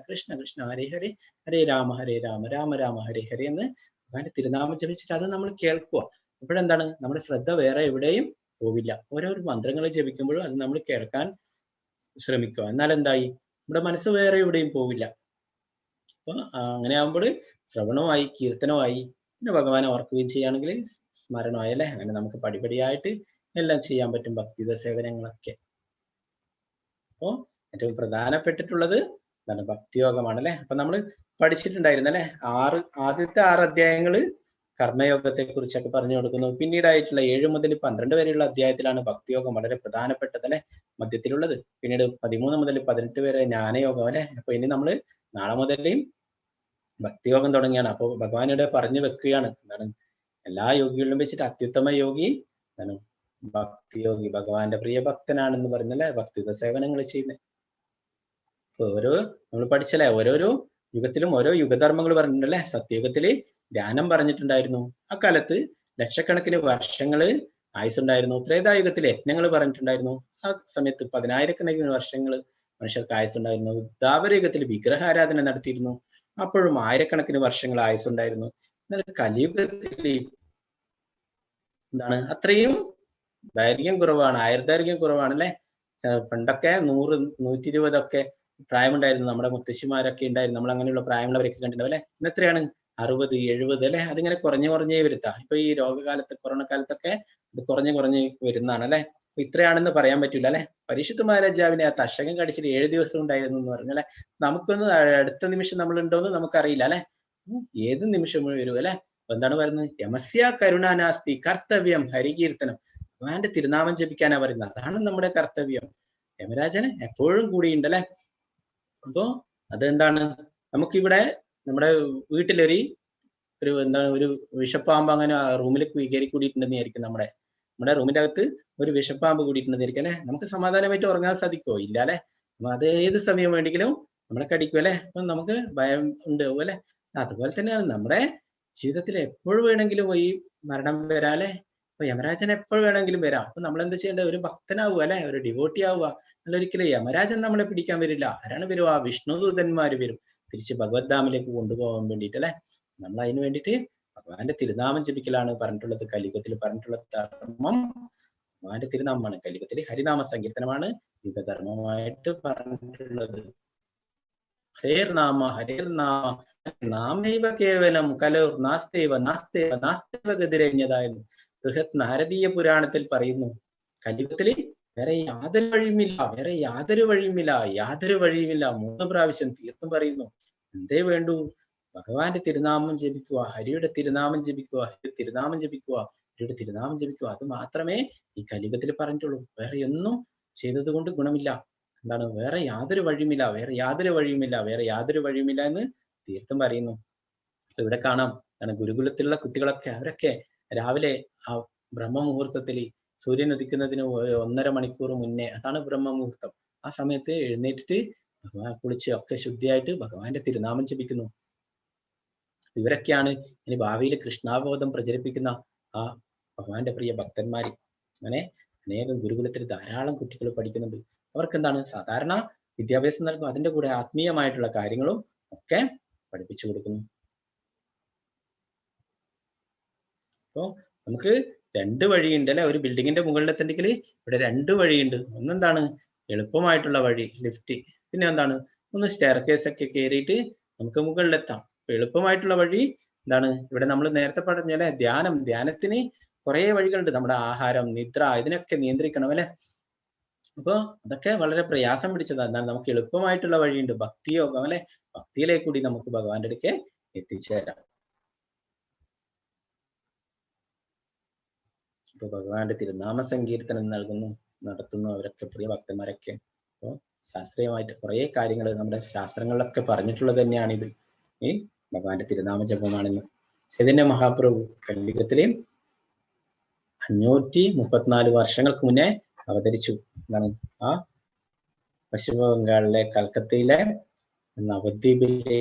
കൃഷ്ണ കൃഷ്ണ ഹരേ ഹരേ, ഹരേ രാമ രാമ ഹരേ ഹരേ എന്ന് ഭഗവാന്റെ തിരുനാമം ജപിച്ചിട്ട് അത് നമ്മൾ കേൾക്കുക. അപ്പോഴെന്താണ് നമ്മുടെ ശ്രദ്ധ വേറെ എവിടെയും പോവില്ല. ഓരോ മന്ത്രങ്ങൾ ജപിക്കുമ്പോഴും അത് നമ്മൾ കേൾക്കാൻ ശ്രമിക്കുക. എന്നാൽ എന്തായി നമ്മുടെ മനസ്സ് വേറെ എവിടെയും പോവില്ല. അപ്പൊ അങ്ങനെ ആകുമ്പോൾ ശ്രവണമായി, കീർത്തനമായി, പിന്നെ ഭഗവാനെ ഓർക്കുകയും ചെയ്യുകയാണെങ്കിൽ സ്മരണമായി അല്ലെ. അങ്ങനെ നമുക്ക് പടിപടിയായിട്ട് എല്ലാം ചെയ്യാൻ പറ്റും ഭക്തിയുത സേവനങ്ങളൊക്കെ. അപ്പോ ഏറ്റവും പ്രധാനപ്പെട്ടിട്ടുള്ളത് എന്താണ് ഭക്തിയോഗമാണ് അല്ലെ. അപ്പൊ നമ്മൾ പഠിച്ചിട്ടുണ്ടായിരുന്നു അല്ലെ, ആദ്യത്തെ 6 അധ്യായങ്ങള് കർമ്മയോഗത്തെ കുറിച്ചൊക്കെ പറഞ്ഞു കൊടുക്കുന്നു. പിന്നീടായിട്ടുള്ള 7 മുതൽ 12 വരെയുള്ള അധ്യായത്തിലാണ് ഭക്തിയോഗം വളരെ പ്രധാനപ്പെട്ടത് അല്ലെ, മധ്യത്തിലുള്ളത്. പിന്നീട് 13 മുതൽ 18 വരെ ജ്ഞാനയോഗം അല്ലെ. അപ്പൊ ഇനി നമ്മള് നാളെ മുതലേയും ഭക്തിയോഗം തുടങ്ങിയാണ്. അപ്പൊ ഭഗവാനിവിടെ പറഞ്ഞു വെക്കുകയാണ് എന്താണ് എല്ലാ യോഗികളിലും വെച്ചിട്ട് അത്യുത്തമ യോഗി എന്താണ് ഭക്തിയോഗി, ഭഗവാന്റെ പ്രിയ ഭക്തനാണെന്ന് പറഞ്ഞല്ലേ ഭക്തിയുത സേവനങ്ങൾ ചെയ്യുന്നത്. ഓരോ നമ്മൾ പഠിച്ചല്ലേ, ഓരോരോ യുഗത്തിലും ഓരോ യുഗധർമ്മങ്ങൾ പറഞ്ഞിട്ടുണ്ടല്ലേ. സത്യയുഗത്തില് ധ്യാനം പറഞ്ഞിട്ടുണ്ടായിരുന്നു, അക്കാലത്ത് ലക്ഷക്കണക്കിന് വർഷങ്ങള് ആയുസുണ്ടായിരുന്നു. ത്രേതായുഗത്തിൽ യജ്ഞങ്ങൾ പറഞ്ഞിട്ടുണ്ടായിരുന്നു, ആ സമയത്ത് 10,000കണക്കിന് വർഷങ്ങൾ മനുഷ്യർക്ക് ആയുസുണ്ടായിരുന്നു. ദ്വാപരയുഗത്തിൽ വിഗ്രഹാരാധന നടത്തിയിരുന്നു, അപ്പോഴും 1000കണക്കിന് വർഷങ്ങൾ ആയുസുണ്ടായിരുന്നു. എന്നാൽ കലിയുഗത്തിൽ എന്താണ് അത്രയും ദൈർഘ്യം കുറവാണ്, ആയുർദൈർഘ്യം കുറവാണ് അല്ലെ. പണ്ടൊക്കെ 100, 120 പ്രായമുണ്ടായിരുന്നു, നമ്മുടെ മുത്തശ്ശിമാരൊക്കെ ഉണ്ടായിരുന്നു. നമ്മൾ അങ്ങനെയുള്ള പ്രായമുള്ളവരൊക്കെ കണ്ടിട്ടുണ്ടാവും അല്ലെ. ഇന്ന് എത്രയാണ് 60, 70 അല്ലെ. അതിങ്ങനെ കുറഞ്ഞേ വരുത്താം. ഇപ്പൊ ഈ രോഗകാലത്ത്, കൊറോണ കാലത്തൊക്കെ ഇത് കുറഞ്ഞു വരുന്നതാണ് അല്ലെ. ഇത്രയാണെന്ന് പറയാൻ പറ്റൂല അല്ലെ. പരീക്ഷിത് മഹാരാജാവിനെ ആ തക്ഷകൻ കടിച്ചിട്ട് 7 ദിവസം ഉണ്ടായിരുന്നു എന്ന് പറഞ്ഞു അല്ലെ. നമുക്കൊന്നും അടുത്ത നിമിഷം നമ്മൾ ഉണ്ടോന്ന് നമുക്കറിയില്ല അല്ലെ. ഏത് നിമിഷം വരും അല്ലെ. എന്താണ് പറയുന്നത്, യമസ്യ കരുണാനാസ്തി കർത്തവ്യം ഹരികീർത്തനം. ഭഗവാന്റെ തിരുനാമം ജപിക്കാനാ പറയുന്നത്, അതാണ് നമ്മുടെ കർത്തവ്യം. യമരാജന് എപ്പോഴും കൂടിയുണ്ട് അല്ലെ. അപ്പോ അതെന്താണ്, നമുക്കിവിടെ നമ്മുടെ വീട്ടിലൊരു എന്താണ് ഒരു വിഷപ്പാമ്പ് അങ്ങനെ റൂമിൽ കയറി കൂടിയിട്ടുണ്ടെന്ന് വിചാരിക്കും. നമ്മുടെ റൂമിന്റെ അകത്ത് ഒരു വിഷപ്പാമ്പ് കൂടിയിട്ടുണ്ടെന്ന് വിചാരിക്കും അല്ലെ. നമുക്ക് സമാധാനമായിട്ട് ഉറങ്ങാൻ സാധിക്കുമോ? ഇല്ല അല്ലെ. അത് ഏത് സമയം വേണമെങ്കിലും നമ്മളെ കടിക്കും അല്ലെ. അപ്പൊ നമുക്ക് ഭയം ഉണ്ടാവും അല്ലെ. അതുപോലെ തന്നെയാണ് നമ്മുടെ ജീവിതത്തിൽ എപ്പോഴും വേണമെങ്കിലും ഈ മരണം വരാം അല്ലെ. അപ്പൊ യമരാജൻ എപ്പോഴും വേണമെങ്കിലും വരാം. അപ്പൊ നമ്മൾ എന്താ ചെയ്യേണ്ടത്, ഒരു ഭക്തനാവുക അല്ലെ, ഒരു ഡിവോട്ടി ആവുക. ഒരിക്കലും യമരാജൻ നമ്മളെ പിടിക്കാൻ വരില്ല. ആരാണ് വരുക? വിഷ്ണുദൂതന്മാര് വരും തിരിച്ച് ഭഗവദ്ധാമിലേക്ക് കൊണ്ടുപോകാൻ വേണ്ടിയിട്ട് അല്ലെ. നമ്മൾ അതിന് വേണ്ടിയിട്ട് ഭഗവാന്റെ തിരുനാമം ജപിക്കലാണ് പറഞ്ഞിട്ടുള്ളത്. കലിയുഗത്തിൽ പറഞ്ഞിട്ടുള്ള ധർമ്മം ഭഗവാന്റെ തിരുനാമമാണ്. കലിയുഗത്തിൽ ഹരിനാമ സങ്കീർത്തനമാണ് യുഗധർമ്മമായിട്ട് പറഞ്ഞിട്ടുള്ളത്. ഹരേർനാമ ഹരേർനാമ നാമൈവ കേവലം കലോർ നാസ്തേവ നാസ്തേവ നാസ്തേവ ഗതിരഞ്ഞതായിരുന്നു ബൃഹത് നാരദീയ പുരാണത്തിൽ പറയുന്നു. കലിയുഗത്തില് വേറെ യാതൊരു വഴിയുമില്ല 3 പ്രാവശ്യം തീർത്തും പറയുന്നു. എന്തേ വേണ്ടു? ഭഗവാന്റെ തിരുനാമം ജപിക്കുക, ഹരിയുടെ തിരുനാമം ജപിക്കുക, ഹരിയുടെ തിരുനാമം ജപിക്കുക. അത് മാത്രമേ ഈ കലിയുഗത്തിൽ പറഞ്ഞിട്ടുള്ളൂ. വേറെ ഒന്നും ചെയ്തത് കൊണ്ട് ഗുണമില്ല. എന്താണ്, വേറെ യാതൊരു വഴിയുമില്ല എന്ന് തീർത്തും പറയുന്നു. ഇവിടെ കാണാം, ഗുരുകുലത്തിലുള്ള കുട്ടികളൊക്കെ അവരൊക്കെ രാവിലെ ആ ബ്രഹ്മമുഹൂർത്തത്തിൽ സൂര്യൻ ഉദിക്കുന്നതിന് 1.5 മണിക്കൂർ മുന്നേ, അതാണ് ബ്രഹ്മമുഹൂർത്തം, ആ സമയത്ത് എഴുന്നേറ്റിട്ട് കുളിച്ച് ഒക്കെ ശുദ്ധിയായിട്ട് ഭഗവാന്റെ തിരുനാമം ജപിക്കുന്നു. ഇവരൊക്കെയാണ് ഇനി ഭാവിയിൽ കൃഷ്ണാബോധം പ്രചരിപ്പിക്കുന്ന ആ ഭഗവാന്റെ പ്രിയ ഭക്തന്മാര്. അങ്ങനെ അനേകം ഗുരുകുലത്തിൽ ധാരാളം കുട്ടികൾ പഠിക്കുന്നുണ്ട്. അവർക്ക് എന്താണ് സാധാരണ വിദ്യാഭ്യാസം നൽകും, അതിന്റെ കൂടെ ആത്മീയമായിട്ടുള്ള കാര്യങ്ങളും ഒക്കെ പഠിപ്പിച്ചു കൊടുക്കുന്നു. അപ്പോ നമുക്ക് 2 വഴിയുണ്ട് അല്ലെ. ഒരു ബിൽഡിങ്ങിന്റെ മുകളിലെത്തണ്ടെങ്കിൽ ഇവിടെ 2 വഴിയുണ്ട്. ഒന്നെന്താണ് എളുപ്പമായിട്ടുള്ള വഴി, ലിഫ്റ്റ്. പിന്നെ എന്താണ്, ഒന്ന് സ്റ്റെയർ കേസ് ഒക്കെ കയറിയിട്ട് നമുക്ക് മുകളിലെത്താം. എളുപ്പമായിട്ടുള്ള വഴി എന്താണ്, ഇവിടെ നമ്മൾ നേരത്തെ പറഞ്ഞ അല്ലെ, ധ്യാനത്തിന് കുറെ വഴികളുണ്ട്. നമ്മുടെ ആഹാരം, നിദ്ര, ഇതിനൊക്കെ നിയന്ത്രിക്കണം അല്ലെ. അപ്പൊ അതൊക്കെ വളരെ പ്രയാസം പിടിച്ചതാണ്. എന്നാൽ നമുക്ക് എളുപ്പമായിട്ടുള്ള വഴിയുണ്ട്, ഭക്തിയോഗം അല്ലെ. ഭക്തിയിലേക്ക് കൂടി നമുക്ക് ഭഗവാന്റെ അടുക്കെ എത്തിച്ചേരാം. ഇപ്പൊ ഭഗവാന്റെ തിരുനാമ സങ്കീർത്തനം നടത്തുന്നു അവരൊക്കെ, പ്രിയ ഭക്തന്മാരൊക്കെ. അപ്പോൾ ശാസ്ത്രീയമായിട്ട് കുറെ കാര്യങ്ങൾ നമ്മുടെ ശാസ്ത്രങ്ങളിലൊക്കെ പറഞ്ഞിട്ടുള്ളത് തന്നെയാണിത്. ഈ ഭഗവാന്റെ തിരുനാമ ജപമാണെന്ന്. ചൈതന്യ മഹാപ്രഭു കലിയുഗത്തിലെ 534 വർഷങ്ങൾക്ക് മുന്നേ അവതരിച്ചു. എന്താണ്, ആ പശ്ചിമ ബംഗാളിലെ കൽക്കത്തയിലെ നവദ്വീപിലെ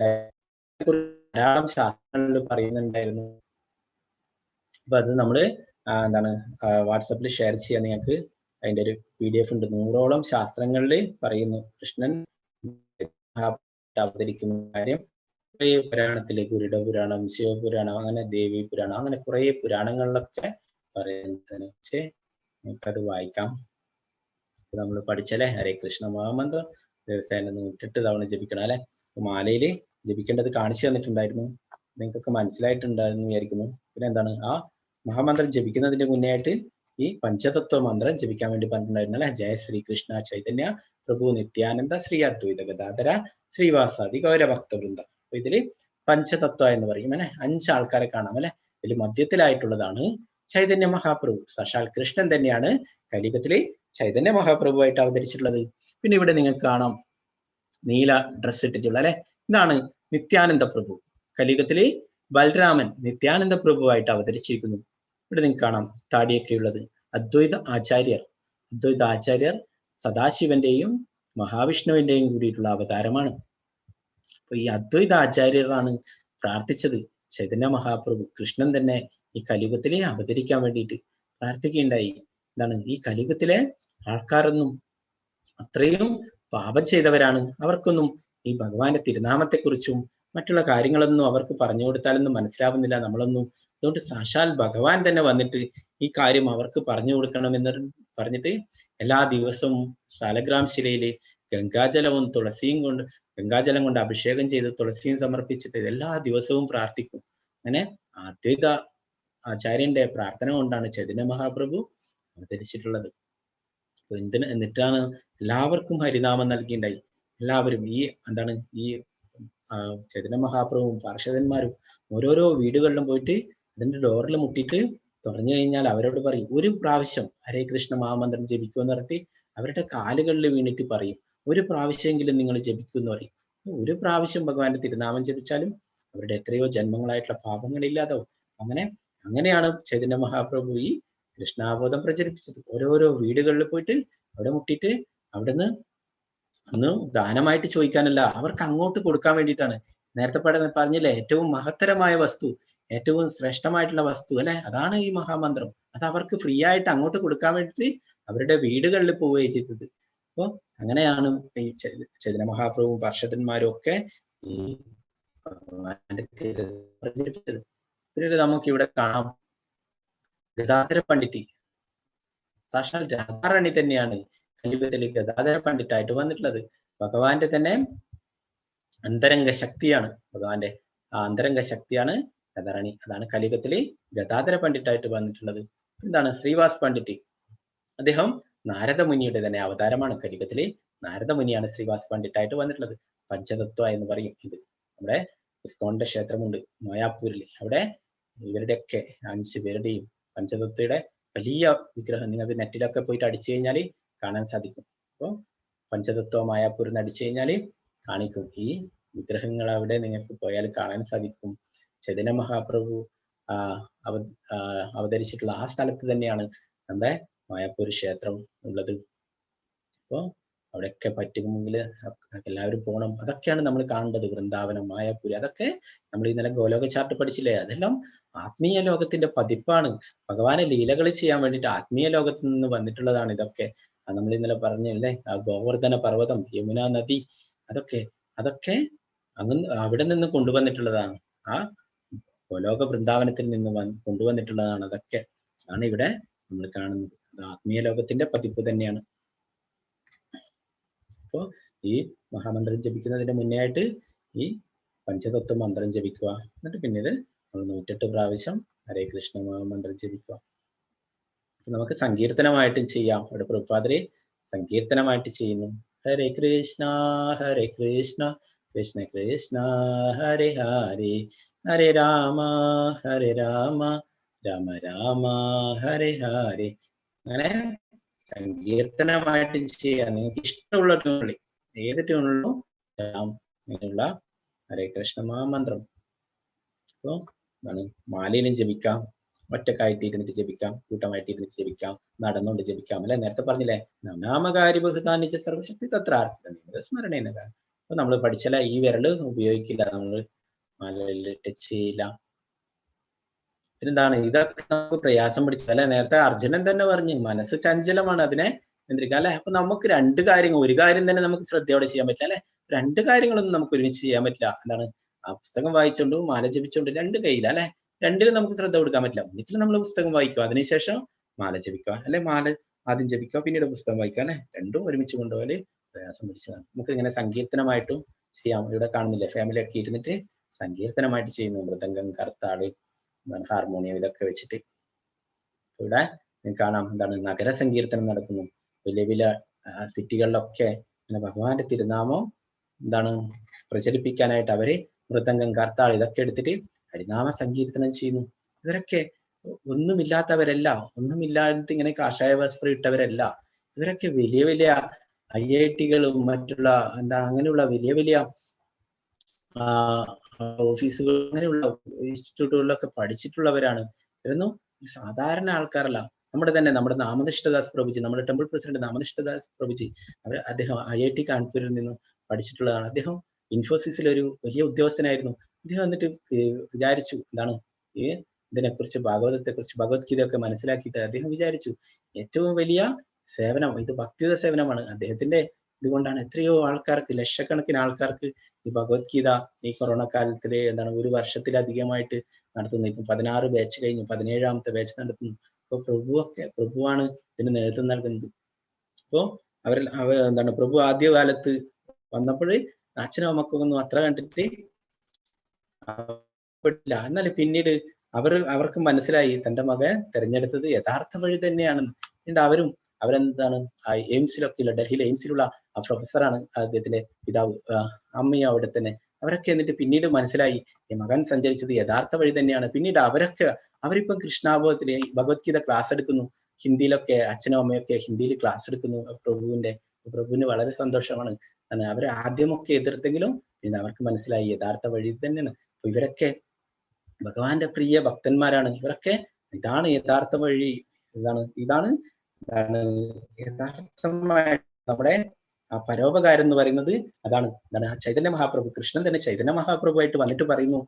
ധാരാളം ശാസ്ത്രങ്ങളിൽ പറയുന്നുണ്ടായിരുന്നു. അപ്പൊ അത് നമ്മള് എന്താണ് വാട്സപ്പിൽ ഷെയർ ചെയ്യാൻ നിങ്ങൾക്ക് അതിന്റെ ഒരു PDF ഉണ്ട്. 100ഓളം ശാസ്ത്രങ്ങളിൽ പറയുന്നു കൃഷ്ണൻ അവതരിക്കുന്ന കാര്യം കുറേ പുരാണത്തിലെ ഗരുഡ പുരാണം, ശിവപുരാണം, അങ്ങനെ ദേവി പുരാണം, അങ്ങനെ കുറെ പുരാണങ്ങളിലൊക്കെ പറയുന്നതിനെ വെച്ച് നമുക്കത് വായിക്കാം. നമ്മൾ പഠിച്ചല്ലേ ഹരേ കൃഷ്ണ മഹാമന്ത്രം ദിവസേന 108 തവണ ജപിക്കണം അല്ലെ. മാലയില് ജപിക്കേണ്ടത് കാണിച്ചു തന്നിട്ടുണ്ടായിരുന്നു, നിങ്ങൾക്കൊക്കെ മനസ്സിലായിട്ടുണ്ടായിരുന്നു വിചാരിക്കുന്നു. പിന്നെ എന്താണ്, ആ മഹാമന്ത്രം ജപിക്കുന്നതിന്റെ മുന്നേ ആയിട്ട് ഈ പഞ്ചതത്വ മന്ത്രം ജപിക്കാൻ വേണ്ടി പറഞ്ഞിട്ടുണ്ടായിരുന്നു അല്ലെ. ജയ ശ്രീ കൃഷ്ണ ചൈതന്യ പ്രഭു നിത്യാനന്ദ ശ്രീ അദ്വൈത ഗദാധര ശ്രീവാസാദി ഗൗരഭക്തവൃന്ദ. അപ്പൊ ഇതില് പഞ്ചതത്വ എന്ന് പറയും അല്ലെ. 5 ആൾക്കാരെ കാണാം അല്ലെ. ഇതിൽ മധ്യത്തിലായിട്ടുള്ളതാണ് ചൈതന്യ മഹാപ്രഭു. സാക്ഷാൽ കൃഷ്ണൻ തന്നെയാണ് കലിയുഗത്തില് ചൈതന്യ മഹാപ്രഭുവായിട്ട് അവതരിച്ചിട്ടുള്ളത്. പിന്നെ ഇവിടെ നിങ്ങൾക്ക് കാണാം നീല ഡ്രസ് ഇട്ടിട്ടുള്ള അല്ലെ, ഇതാണ് നിത്യാനന്ദ പ്രഭു. കലിയുഗത്തില് ബലരാമൻ നിത്യാനന്ദ പ്രഭുവായിട്ട് അവതരിച്ചിരിക്കുന്നു. ഇവിടെ നിങ്ങൾക്ക് കാണാം താടിയൊക്കെ ഉള്ളത് അദ്വൈത ആചാര്യർ. അദ്വൈത ആചാര്യർ സദാശിവന്റെയും മഹാവിഷ്ണുവിന്റെയും കൂടിയിട്ടുള്ള അവതാരമാണ്. അപ്പൊ ഈ അദ്വൈത ആചാര്യരാണ് പ്രാർത്ഥിച്ചത് ചൈതന്യ മഹാപ്രഭു കൃഷ്ണൻ തന്നെ ഈ കലിയുഗത്തിലെ അവതരിക്കാൻ വേണ്ടിയിട്ട് പ്രാർത്ഥിക്കുകയുണ്ടായി. എന്താണ്, ഈ കലിയുഗത്തിലെ ആൾക്കാരൊന്നും അത്രയും പാപം ചെയ്തവരാണ്, അവർക്കൊന്നും ഈ ഭഗവാന്റെ തിരുനാമത്തെക്കുറിച്ചും മറ്റുള്ള കാര്യങ്ങളൊന്നും അവർക്ക് പറഞ്ഞു കൊടുത്താലൊന്നും മനസ്സിലാവുന്നില്ല നമ്മളൊന്നും. അതുകൊണ്ട് സാക്ഷാൽ ഭഗവാൻ തന്നെ വന്നിട്ട് ഈ കാര്യം അവർക്ക് പറഞ്ഞു കൊടുക്കണമെന്ന് പറഞ്ഞിട്ട് എല്ലാ ദിവസവും സാലഗ്രാം ശിലയില് ഗംഗാജലവും തുളസിയും കൊണ്ട്, ഗംഗാജലം കൊണ്ട് അഭിഷേകം ചെയ്ത് തുളസിയും സമർപ്പിച്ചിട്ട് എല്ലാ ദിവസവും പ്രാർത്ഥിക്കും. അങ്ങനെ അദ്വൈത ആചാര്യന്റെ പ്രാർത്ഥന കൊണ്ടാണ് ചൈതന്യ മഹാപ്രഭു അവതരിച്ചിട്ടുള്ളത്. എന്നിട്ടാണ് എല്ലാവർക്കും ഹരിനാമം നൽകിയിട്ടുണ്ടായി. എല്ലാവരും ഈ എന്താണ്, ഈ ചൈതന്യ മഹാപ്രഭുവും പാർഷദന്മാരും ഓരോരോ വീടുകളിലും പോയിട്ട് അതിന്റെ ഡോറിൽ മുട്ടിയിട്ട് തുറന്നു കഴിഞ്ഞാൽ അവരോട് പറയും, ഒരു പ്രാവശ്യം ഹരേ കൃഷ്ണ മഹാമന്ത്രം ജപിക്കുമെന്ന് പറഞ്ഞിട്ട് അവരുടെ കാലുകളിൽ വീണിട്ട് പറയും, ഒരു പ്രാവശ്യമെങ്കിലും നിങ്ങൾ ജപിക്കുമെന്ന് പറയും. ഒരു പ്രാവശ്യം ഭഗവാന്റെ തിരുനാമം ജപിച്ചാലും അവരുടെ എത്രയോ ജന്മങ്ങളായിട്ടുള്ള പാപങ്ങളില്ലാതാവും. അങ്ങനെയാണ് ചൈതന്യ മഹാപ്രഭു ഈ കൃഷ്ണാബോധം പ്രചരിപ്പിച്ചത്. ഓരോരോ വീടുകളിൽ പോയിട്ട് അവിടെ മുട്ടിയിട്ട് അവിടുന്ന് ഒന്ന് ദാനമായിട്ട് ചോദിക്കാനല്ല, അവർക്ക് അങ്ങോട്ട് കൊടുക്കാൻ വേണ്ടിയിട്ടാണ്. നേരത്തെ പറഞ്ഞില്ലേ, ഏറ്റവും മഹത്തരമായ വസ്തു, ഏറ്റവും ശ്രേഷ്ഠമായിട്ടുള്ള വസ്തു അല്ലെ, അതാണ് ഈ മഹാമന്ത്രം. അത് അവർക്ക് ഫ്രീ ആയിട്ട് അങ്ങോട്ട് കൊടുക്കാൻ വേണ്ടിയിട്ട് അവരുടെ വീടുകളിൽ പോവുകയും ചെയ്തത്. അപ്പൊ അങ്ങനെയാണ് ഈ ചൈതന്യ മഹാപ്രഭുവും പാർഷദന്മാരും ഒക്കെ ഈ പ്രചരിപ്പിച്ചത്. പിന്നീട് നമുക്ക് ഇവിടെ കാണാം ഗദാധര പണ്ഡിറ്റ്. സാക്ഷാൽ രാധാറാണി തന്നെയാണ് കലിയുഗത്തിൽ ഗദാധര പണ്ഡിറ്റായിട്ട് വന്നിട്ടുള്ളത്. ഭഗവാന്റെ തന്നെ അന്തരംഗ ശക്തിയാണ്, ഭഗവാന്റെ ആ അന്തരംഗ ശക്തിയാണ് രാധാറാണി. അതാണ് കലിയുഗത്തില് ഗദാധര പണ്ഡിറ്റായിട്ട് വന്നിട്ടുള്ളത്. എന്താണ് ശ്രീവാസ് പണ്ഡിറ്റ്, അദ്ദേഹം നാരദമുനിയുടെ തന്നെ അവതാരമാണ്. കലിയുഗത്തില് നാരദമുനിയാണ് ശ്രീവാസ് പണ്ഡിറ്റായിട്ട് വന്നിട്ടുള്ളത്. പഞ്ചതത്വ എന്ന് പറയും. ഇത് നമ്മുടെ ഇസ്കോണിന്റെ ക്ഷേത്രമുണ്ട് മായാപ്പൂരിൽ, അവിടെ ഇവരുടെയൊക്കെ 5 പേരുടെയും പഞ്ചതത്വയുടെ വലിയ വിഗ്രഹം നിങ്ങൾക്ക് നെറ്റിലൊക്കെ പോയിട്ട് അടിച്ചു കഴിഞ്ഞാൽ കാണാൻ സാധിക്കും. അപ്പോൾ പഞ്ചതത്വ മായാപ്പൂരിൽ നിന്ന് അടിച്ചു കഴിഞ്ഞാൽ കാണിക്കും. ഈ വിഗ്രഹങ്ങൾ അവിടെ നിങ്ങൾക്ക് പോയാൽ കാണാൻ സാധിക്കും. ചൈതന്യ മഹാപ്രഭു അവതരിച്ചിട്ടുള്ള ആ സ്ഥലത്ത് തന്നെയാണ് നമ്മുടെ മായാപ്പൂർ ക്ഷേത്രം ഉള്ളത്. അപ്പോൾ അവിടെയൊക്കെ പറ്റുമെങ്കിൽ എല്ലാവരും പോകണം. അതൊക്കെയാണ് നമ്മൾ കാണേണ്ടത്. വൃന്ദാവനം, മായാപ്പൂര്, അതൊക്കെ നമ്മൾ ഇന്നലെ ഗോലോക ചാർട്ട് പഠിച്ചില്ലേ, അതെല്ലാം ആത്മീയ ലോകത്തിന്റെ പതിപ്പാണ്. ഭഗവാനെ ലീലകൾ ചെയ്യാൻ വേണ്ടിയിട്ട് ആത്മീയ ലോകത്ത് നിന്ന് വന്നിട്ടുള്ളതാണ് ഇതൊക്കെ. നമ്മൾ ഇന്നലെ പറഞ്ഞല്ലേ, ആ ഗോവർദ്ധന പർവ്വതം, യമുന നദി, അതൊക്കെ അങ്ങ് അവിടെ നിന്ന് കൊണ്ടുവന്നിട്ടുള്ളതാണ്. ആ ഗോലോക വൃന്ദാവനത്തിൽ നിന്ന് കൊണ്ടുവന്നിട്ടുള്ളതാണ്. അതൊക്കെ ആണ് ഇവിടെ നമ്മൾ കാണുന്നത്. അത് ആത്മീയ ലോകത്തിന്റെ പതിപ്പ് തന്നെയാണ്. അപ്പോ ഈ മഹാമന്ത്രം ജപിക്കുന്നതിന് മുന്നേ ആയിട്ട് ഈ പഞ്ചതത്വ മന്ത്രം ജപിക്കുക. എന്നിട്ട് പിന്നീട് നമ്മൾ 108 പ്രാവശ്യം ഹരേ കൃഷ്ണ മഹാമന്ത്രം ജപിക്കുക. നമുക്ക് സങ്കീർത്തനമായിട്ടും ചെയ്യാം. ഇവിടെ പ്രഭുപാദരെ സങ്കീർത്തനമായിട്ട് ചെയ്യുന്നു. ഹരേ കൃഷ്ണ കൃഷ്ണ കൃഷ്ണ ഹരേ ഹരേ, ഹരേ രാമ രാമ രാമ ഹരേ ഹരേ. അങ്ങനെ സങ്കീർത്തനമായിട്ട് ചെയ്യാം. നിങ്ങൾക്ക് ഇഷ്ടമുള്ള ട്യൂണിൽ, ഏത് ട്യൂണിലും അങ്ങനെയുള്ള ഹരേ കൃഷ്ണ മഹാമന്ത്രം. അപ്പോ എന്താണ്, മാലയിലും ജപിക്കാം, ഒറ്റക്കായിട്ട് ഇരുന്നിട്ട് ജപിക്കാം, കൂട്ടമായിട്ട് ഇരുന്നിട്ട് ജപിക്കാം, നടന്നുകൊണ്ട് ജപിക്കാം അല്ലെ. നേരത്തെ പറഞ്ഞില്ലേ, നാമകാരി ബഹുധാനിച്ച സർവശക്തി തത്രാർത്ഥ സ്മരണേന. അപ്പൊ നമ്മൾ പഠിച്ചല്ല, ഈ വിരല് ഉപയോഗിക്കില്ല, നമ്മൾ മാലയിൽ ടച്ച് ചെയ്യില്ല. പിന്നെന്താണ്, ഇതൊക്കെ നമുക്ക് പ്രയാസം പിടിച്ചത് അല്ലെ. നേരത്തെ അർജുനൻ തന്നെ പറഞ്ഞു മനസ്സ് ചഞ്ചലമാണ്, അതിനെ നിയന്ത്രിക്കുക അല്ലെ. അപ്പൊ നമുക്ക് 2 കാര്യങ്ങൾ, ഒരു കാര്യം തന്നെ നമുക്ക് ശ്രദ്ധയോടെ ചെയ്യാൻ പറ്റില്ല അല്ലെ. 2 കാര്യങ്ങളൊന്നും നമുക്ക് ഒരുമിച്ച് ചെയ്യാൻ പറ്റില്ല. എന്താണ്, ആ പുസ്തകം വായിച്ചുകൊണ്ടും മാല ജപിച്ചുകൊണ്ട് രണ്ട് കയ്യില അല്ലെ, രണ്ടിലും നമുക്ക് ശ്രദ്ധ കൊടുക്കാൻ പറ്റില്ല. ഒന്നിക്കലും നമ്മൾ പുസ്തകം വായിക്കുക, അതിനുശേഷം മാല ജപിക്കുക, അല്ലെ മാല ആദ്യം ജപിക്കുക പിന്നീട് പുസ്തകം വായിക്കുക അല്ലെ, രണ്ടും ഒരുമിച്ച് കൊണ്ടുപോകല് പ്രയാസം പിടിച്ചതാണ്. നമുക്ക് ഇങ്ങനെ സങ്കീർത്തനമായിട്ടും ചെയ്യാം. ഇവിടെ കാണുന്നില്ലേ, ഫാമിലി ഒക്കെ ഇരുന്നിട്ട് സങ്കീർത്തനമായിട്ട് ചെയ്യുന്നു. മൃദംഗം, കർത്താള്, ഹാർമോണിയം ഇതൊക്കെ വെച്ചിട്ട് ഇവിടെ കാണാം. എന്താണ് നഗര സങ്കീർത്തനം നടക്കുന്നു. വലിയ വലിയ സിറ്റികളിലൊക്കെ ഭഗവാന്റെ തിരുനാമം എന്താണ് പ്രചരിപ്പിക്കാനായിട്ട് അവര് മൃദംഗം, കർത്താൾ ഇതൊക്കെ എടുത്തിട്ട് ഹരിനാമ സങ്കീർത്തനം ചെയ്യുന്നു. ഇവരൊക്കെ ഒന്നുമില്ലാത്തവരല്ല, ഒന്നുമില്ലാത്ത ഇങ്ങനെ കാഷായ വസ്ത്രം ഇട്ടവരല്ല. ഇവരൊക്കെ വലിയ വലിയ IIT-കളും മറ്റുള്ള എന്താണ് അങ്ങനെയുള്ള വലിയ വലിയ ഓഫീസുകൾ അങ്ങനെയുള്ള ഇൻസ്റ്റിറ്റ്യൂട്ടുകളിലൊക്കെ പഠിച്ചിട്ടുള്ളവരാണ്. ഇവരൊന്നും സാധാരണ ആൾക്കാരല്ല. നമ്മുടെ നാമനിഷ്ഠദാസ് പ്രഭുജി, നമ്മുടെ ടെമ്പിൾ പ്രസിഡന്റ് നാമനിഷ്ഠദാസ് പ്രഭുജി, അദ്ദേഹം IIT കാൺപൂരിൽ നിന്നും പഠിച്ചിട്ടുള്ളതാണ്. അദ്ദേഹം ഇൻഫോസിസിൽ ഒരു വലിയ ഉദ്യോഗസ്ഥനായിരുന്നു. അദ്ദേഹം എന്നിട്ട് വിചാരിച്ചു എന്താണ് ഇതിനെക്കുറിച്ച്, ഭാഗവതത്തെക്കുറിച്ച്, ഭഗവത്ഗീതയൊക്കെ മനസ്സിലാക്കിയിട്ട് അദ്ദേഹം വിചാരിച്ചു ഏറ്റവും വലിയ സേവനം ഇത് ഭക്തിയുത സേവനമാണ്. അദ്ദേഹത്തിന്റെ ഇതുകൊണ്ടാണ് എത്രയോ ആൾക്കാർക്ക്, ലക്ഷക്കണക്കിന് ആൾക്കാർക്ക് ഈ ഭഗവത്ഗീത ഈ കൊറോണ കാലത്തില് എന്താണ് 1 വർഷത്തിലധികമായിട്ട് നടത്തുന്നു. ഇപ്പൊ 16 ബാച്ച് കഴിഞ്ഞു, 17ാമത്തെ ബാച്ച് നടത്തുന്നു. അപ്പൊ പ്രഭുവാണ് ഇതിന് നേതൃത്വം നൽകുന്നത്. അപ്പോ എന്താണ് പ്രഭു ആദ്യകാലത്ത് വന്നപ്പോൾ അച്ഛനും അമ്മക്കൊന്നും അത്ര കണ്ടിട്ട് എന്നാൽ പിന്നീട് അവർക്ക് മനസ്സിലായി തന്റെ മകൻ തെരഞ്ഞെടുത്തത് യഥാർത്ഥ വഴി തന്നെയാണ്. അവരെന്താണ് എയിംസിലൊക്കെ ഉള്ള, ഡൽഹിയിലെ എയിംസിലുള്ള ആ പ്രൊഫസറാണ് അദ്ദേഹത്തിന്റെ പിതാവ്, അമ്മയും അവിടെ തന്നെ. അവരൊക്കെ എന്നിട്ട് പിന്നീട് മനസ്സിലായി ഈ മകൻ സഞ്ചരിച്ചത് യഥാർത്ഥ വഴി തന്നെയാണ്. പിന്നീട് അവരിപ്പം കൃഷ്ണാബോധത്തില് ഭഗവത്ഗീത ക്ലാസ് എടുക്കുന്നു. ഹിന്ദിയിലൊക്കെ അച്ഛനും അമ്മയൊക്കെ ഹിന്ദിയിൽ ക്ലാസ് എടുക്കുന്നു. പ്രഭുവിന് വളരെ സന്തോഷമാണ്. അവരെ ആദ്യമൊക്കെ എതിർത്തെങ്കിലും പിന്നെ അവർക്ക് മനസ്സിലായി യഥാർത്ഥ വഴി തന്നെയാണ്. അപ്പൊ ഇവരൊക്കെ ഭഗവാന്റെ പ്രിയ ഭക്തന്മാരാണ്. ഇവരൊക്കെ ഇതാണ് യഥാർത്ഥ വഴി, ഇതാണ് യഥാർത്ഥമായ നമ്മുടെ പരോപകാരം എന്ന് പറയുന്നത്. അതാണ് ചൈതന്യ മഹാപ്രഭു, കൃഷ്ണൻ തന്നെ ചൈതന്യ മഹാപ്രഭുവായിട്ട് വന്നിട്ട് പറയുന്നു,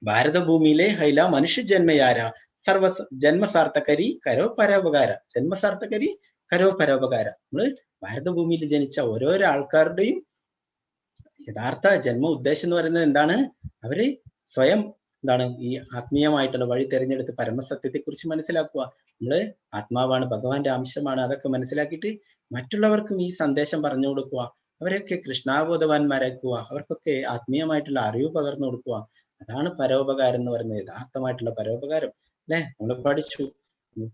ഭാരതഭൂമിയിലെ ഹൈല മനുഷ്യ ജന്മയാര സർവ ജന്മസാർത്ഥകരി കരോ പരോപകാര, ജന്മസാർത്ഥകരി കരോ പരോപകാര. നമ്മള് ഭാരതഭൂമിയിൽ ജനിച്ച ഓരോരോ ആൾക്കാരുടെയും യഥാർത്ഥ ജന്മ ഉദ്ദേശം എന്ന് പറയുന്നത് എന്താണ്? അവര് സ്വയം ഈ ആത്മീയമായിട്ടുള്ള വഴി തിരഞ്ഞെടുത്ത് പരമസത്യത്തെ കുറിച്ച് മനസ്സിലാക്കുക. നമ്മള് ആത്മാവാണ്, ഭഗവാന്റെ അംശമാണ്, അതൊക്കെ മനസ്സിലാക്കിയിട്ട് മറ്റുള്ളവർക്കും ഈ സന്ദേശം പറഞ്ഞു കൊടുക്കുക. അവരൊക്കെ കൃഷ്ണാബോധവാന്മാരാക്കുക. അവർക്കൊക്കെ ആത്മീയമായിട്ടുള്ള അറിവ് പകർന്നു കൊടുക്കുക. അതാണ് പരോപകാരം എന്ന് പറയുന്നത്, യഥാർത്ഥമായിട്ടുള്ള പരോപകാരം അല്ലെ. നമ്മൾ പഠിച്ചു,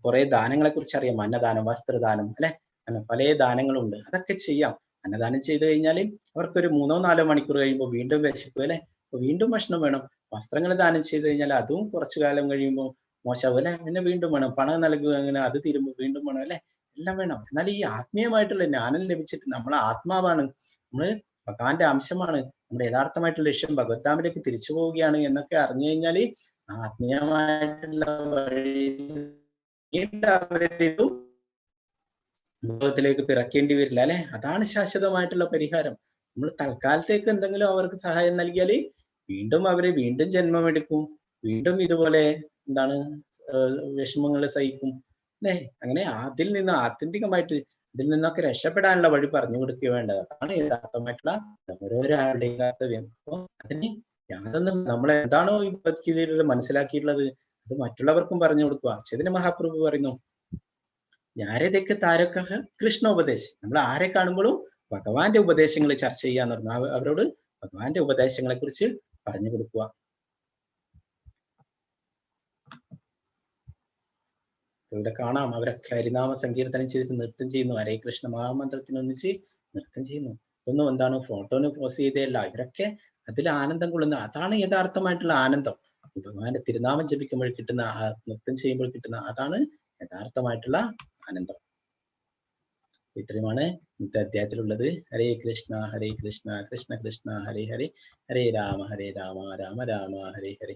കുറെ ദാനങ്ങളെ കുറിച്ച് അറിയാം. അന്നദാനം, വസ്ത്രദാനം അല്ലെ, പല ദാനങ്ങളുണ്ട്. അതൊക്കെ ചെയ്യാം. അന്നദാനം ചെയ്തു കഴിഞ്ഞാൽ അവർക്കൊരു 3-4 മണിക്കൂർ കഴിയുമ്പോൾ വീണ്ടും വിശക്കും അല്ലെ, വീണ്ടും ഭക്ഷണം വേണം. വസ്ത്രങ്ങൾ ദാനം ചെയ്തു കഴിഞ്ഞാൽ അതും കുറച്ചു കാലം കഴിയുമ്പോൾ മോശമാവും അല്ലെ, പിന്നെ വീണ്ടും വേണം. പണം നൽകുക, അങ്ങനെ അത് തീരുമ്പോൾ വീണ്ടും വേണം അല്ലെ, എല്ലാം വേണം. എന്നാൽ ഈ ആത്മീയമായിട്ടുള്ള ജ്ഞാനം ലഭിച്ചിട്ട് നമ്മൾ ആത്മാവാണ്, നമ്മള് ഭഗവാന്റെ അംശമാണ്, നമ്മുടെ യഥാർത്ഥമായിട്ടുള്ള ലക്ഷ്യം ഭഗവത്ധാമിലേക്ക് തിരിച്ചു പോവുകയാണ് എന്നൊക്കെ അറിഞ്ഞു കഴിഞ്ഞാൽ ആത്മീയമായിട്ടുള്ള ലോകത്തിലേക്ക് പിറക്കേണ്ടി വരില്ല അല്ലെ. അതാണ് ശാശ്വതമായിട്ടുള്ള പരിഹാരം. നമ്മൾ തൽക്കാലത്തേക്ക് എന്തെങ്കിലും അവർക്ക് സഹായം നൽകിയാൽ വീണ്ടും അവര് വീണ്ടും ജന്മമെടുക്കും, വീണ്ടും ഇതുപോലെ വിഷമങ്ങൾ സഹിക്കും അല്ലെ. അങ്ങനെ അതിൽ നിന്ന് ആത്യന്തികമായിട്ട് ഇതിൽ നിന്നൊക്കെ രക്ഷപ്പെടാനുള്ള വഴി പറഞ്ഞു കൊടുക്കുക വേണ്ടത്. അതാണ് യഥാർത്ഥമായിട്ടുള്ള ഓരോരാളുടെയും കർത്തവ്യം. അപ്പൊ അതിന് യാതൊന്നും നമ്മൾ എന്താണോ ഈ ഭഗവത്ഗീതയിലൂടെ മനസ്സിലാക്കിയിട്ടുള്ളത് അത് മറ്റുള്ളവർക്കും പറഞ്ഞു കൊടുക്കുക. ചൈതന്യ മഹാപ്രഭു പറയുന്നു, ഞാരേതൊക്കെ താരൊക്കെ കൃഷ്ണോപദേശം. നമ്മൾ ആരെ കാണുമ്പോഴും ഭഗവാന്റെ ഉപദേശങ്ങൾ ചർച്ച ചെയ്യാന്ന് പറഞ്ഞു. അവരോട് ഭഗവാന്റെ ഉപദേശങ്ങളെ കുറിച്ച് പറഞ്ഞു കൊടുക്കുക. ഇവിടെ കാണാം, അവരൊക്കെ ഹരിനാമ സങ്കീർത്തനം ചെയ്തിട്ട് നൃത്തം ചെയ്യുന്നു. ഹരേ കൃഷ്ണ മഹാമന്ത്രത്തിനൊന്നിച്ച് നൃത്തം ചെയ്യുന്നു. ഇതൊന്നും ഫോട്ടോന് പോസ് ചെയ്തല്ല. ഇവരൊക്കെ അതിൽ ആനന്ദം കൊള്ളുന്ന, അതാണ് യഥാർത്ഥമായിട്ടുള്ള ആനന്ദം. ഭഗവാന്റെ തിരുനാമം ജപിക്കുമ്പോൾ കിട്ടുന്ന, നൃത്തം ചെയ്യുമ്പോൾ കിട്ടുന്ന, അതാണ് യഥാർത്ഥമായിട്ടുള്ള ആനന്ദം. ഇത്രയുമാണ് ഇന്നത്തെ അധ്യായത്തിലുള്ളത്. ഹരേ കൃഷ്ണ കൃഷ്ണ കൃഷ്ണ ഹരേ ഹരേ, ഹരേ രാമ രാമ രാമ ഹരേ ഹരേ.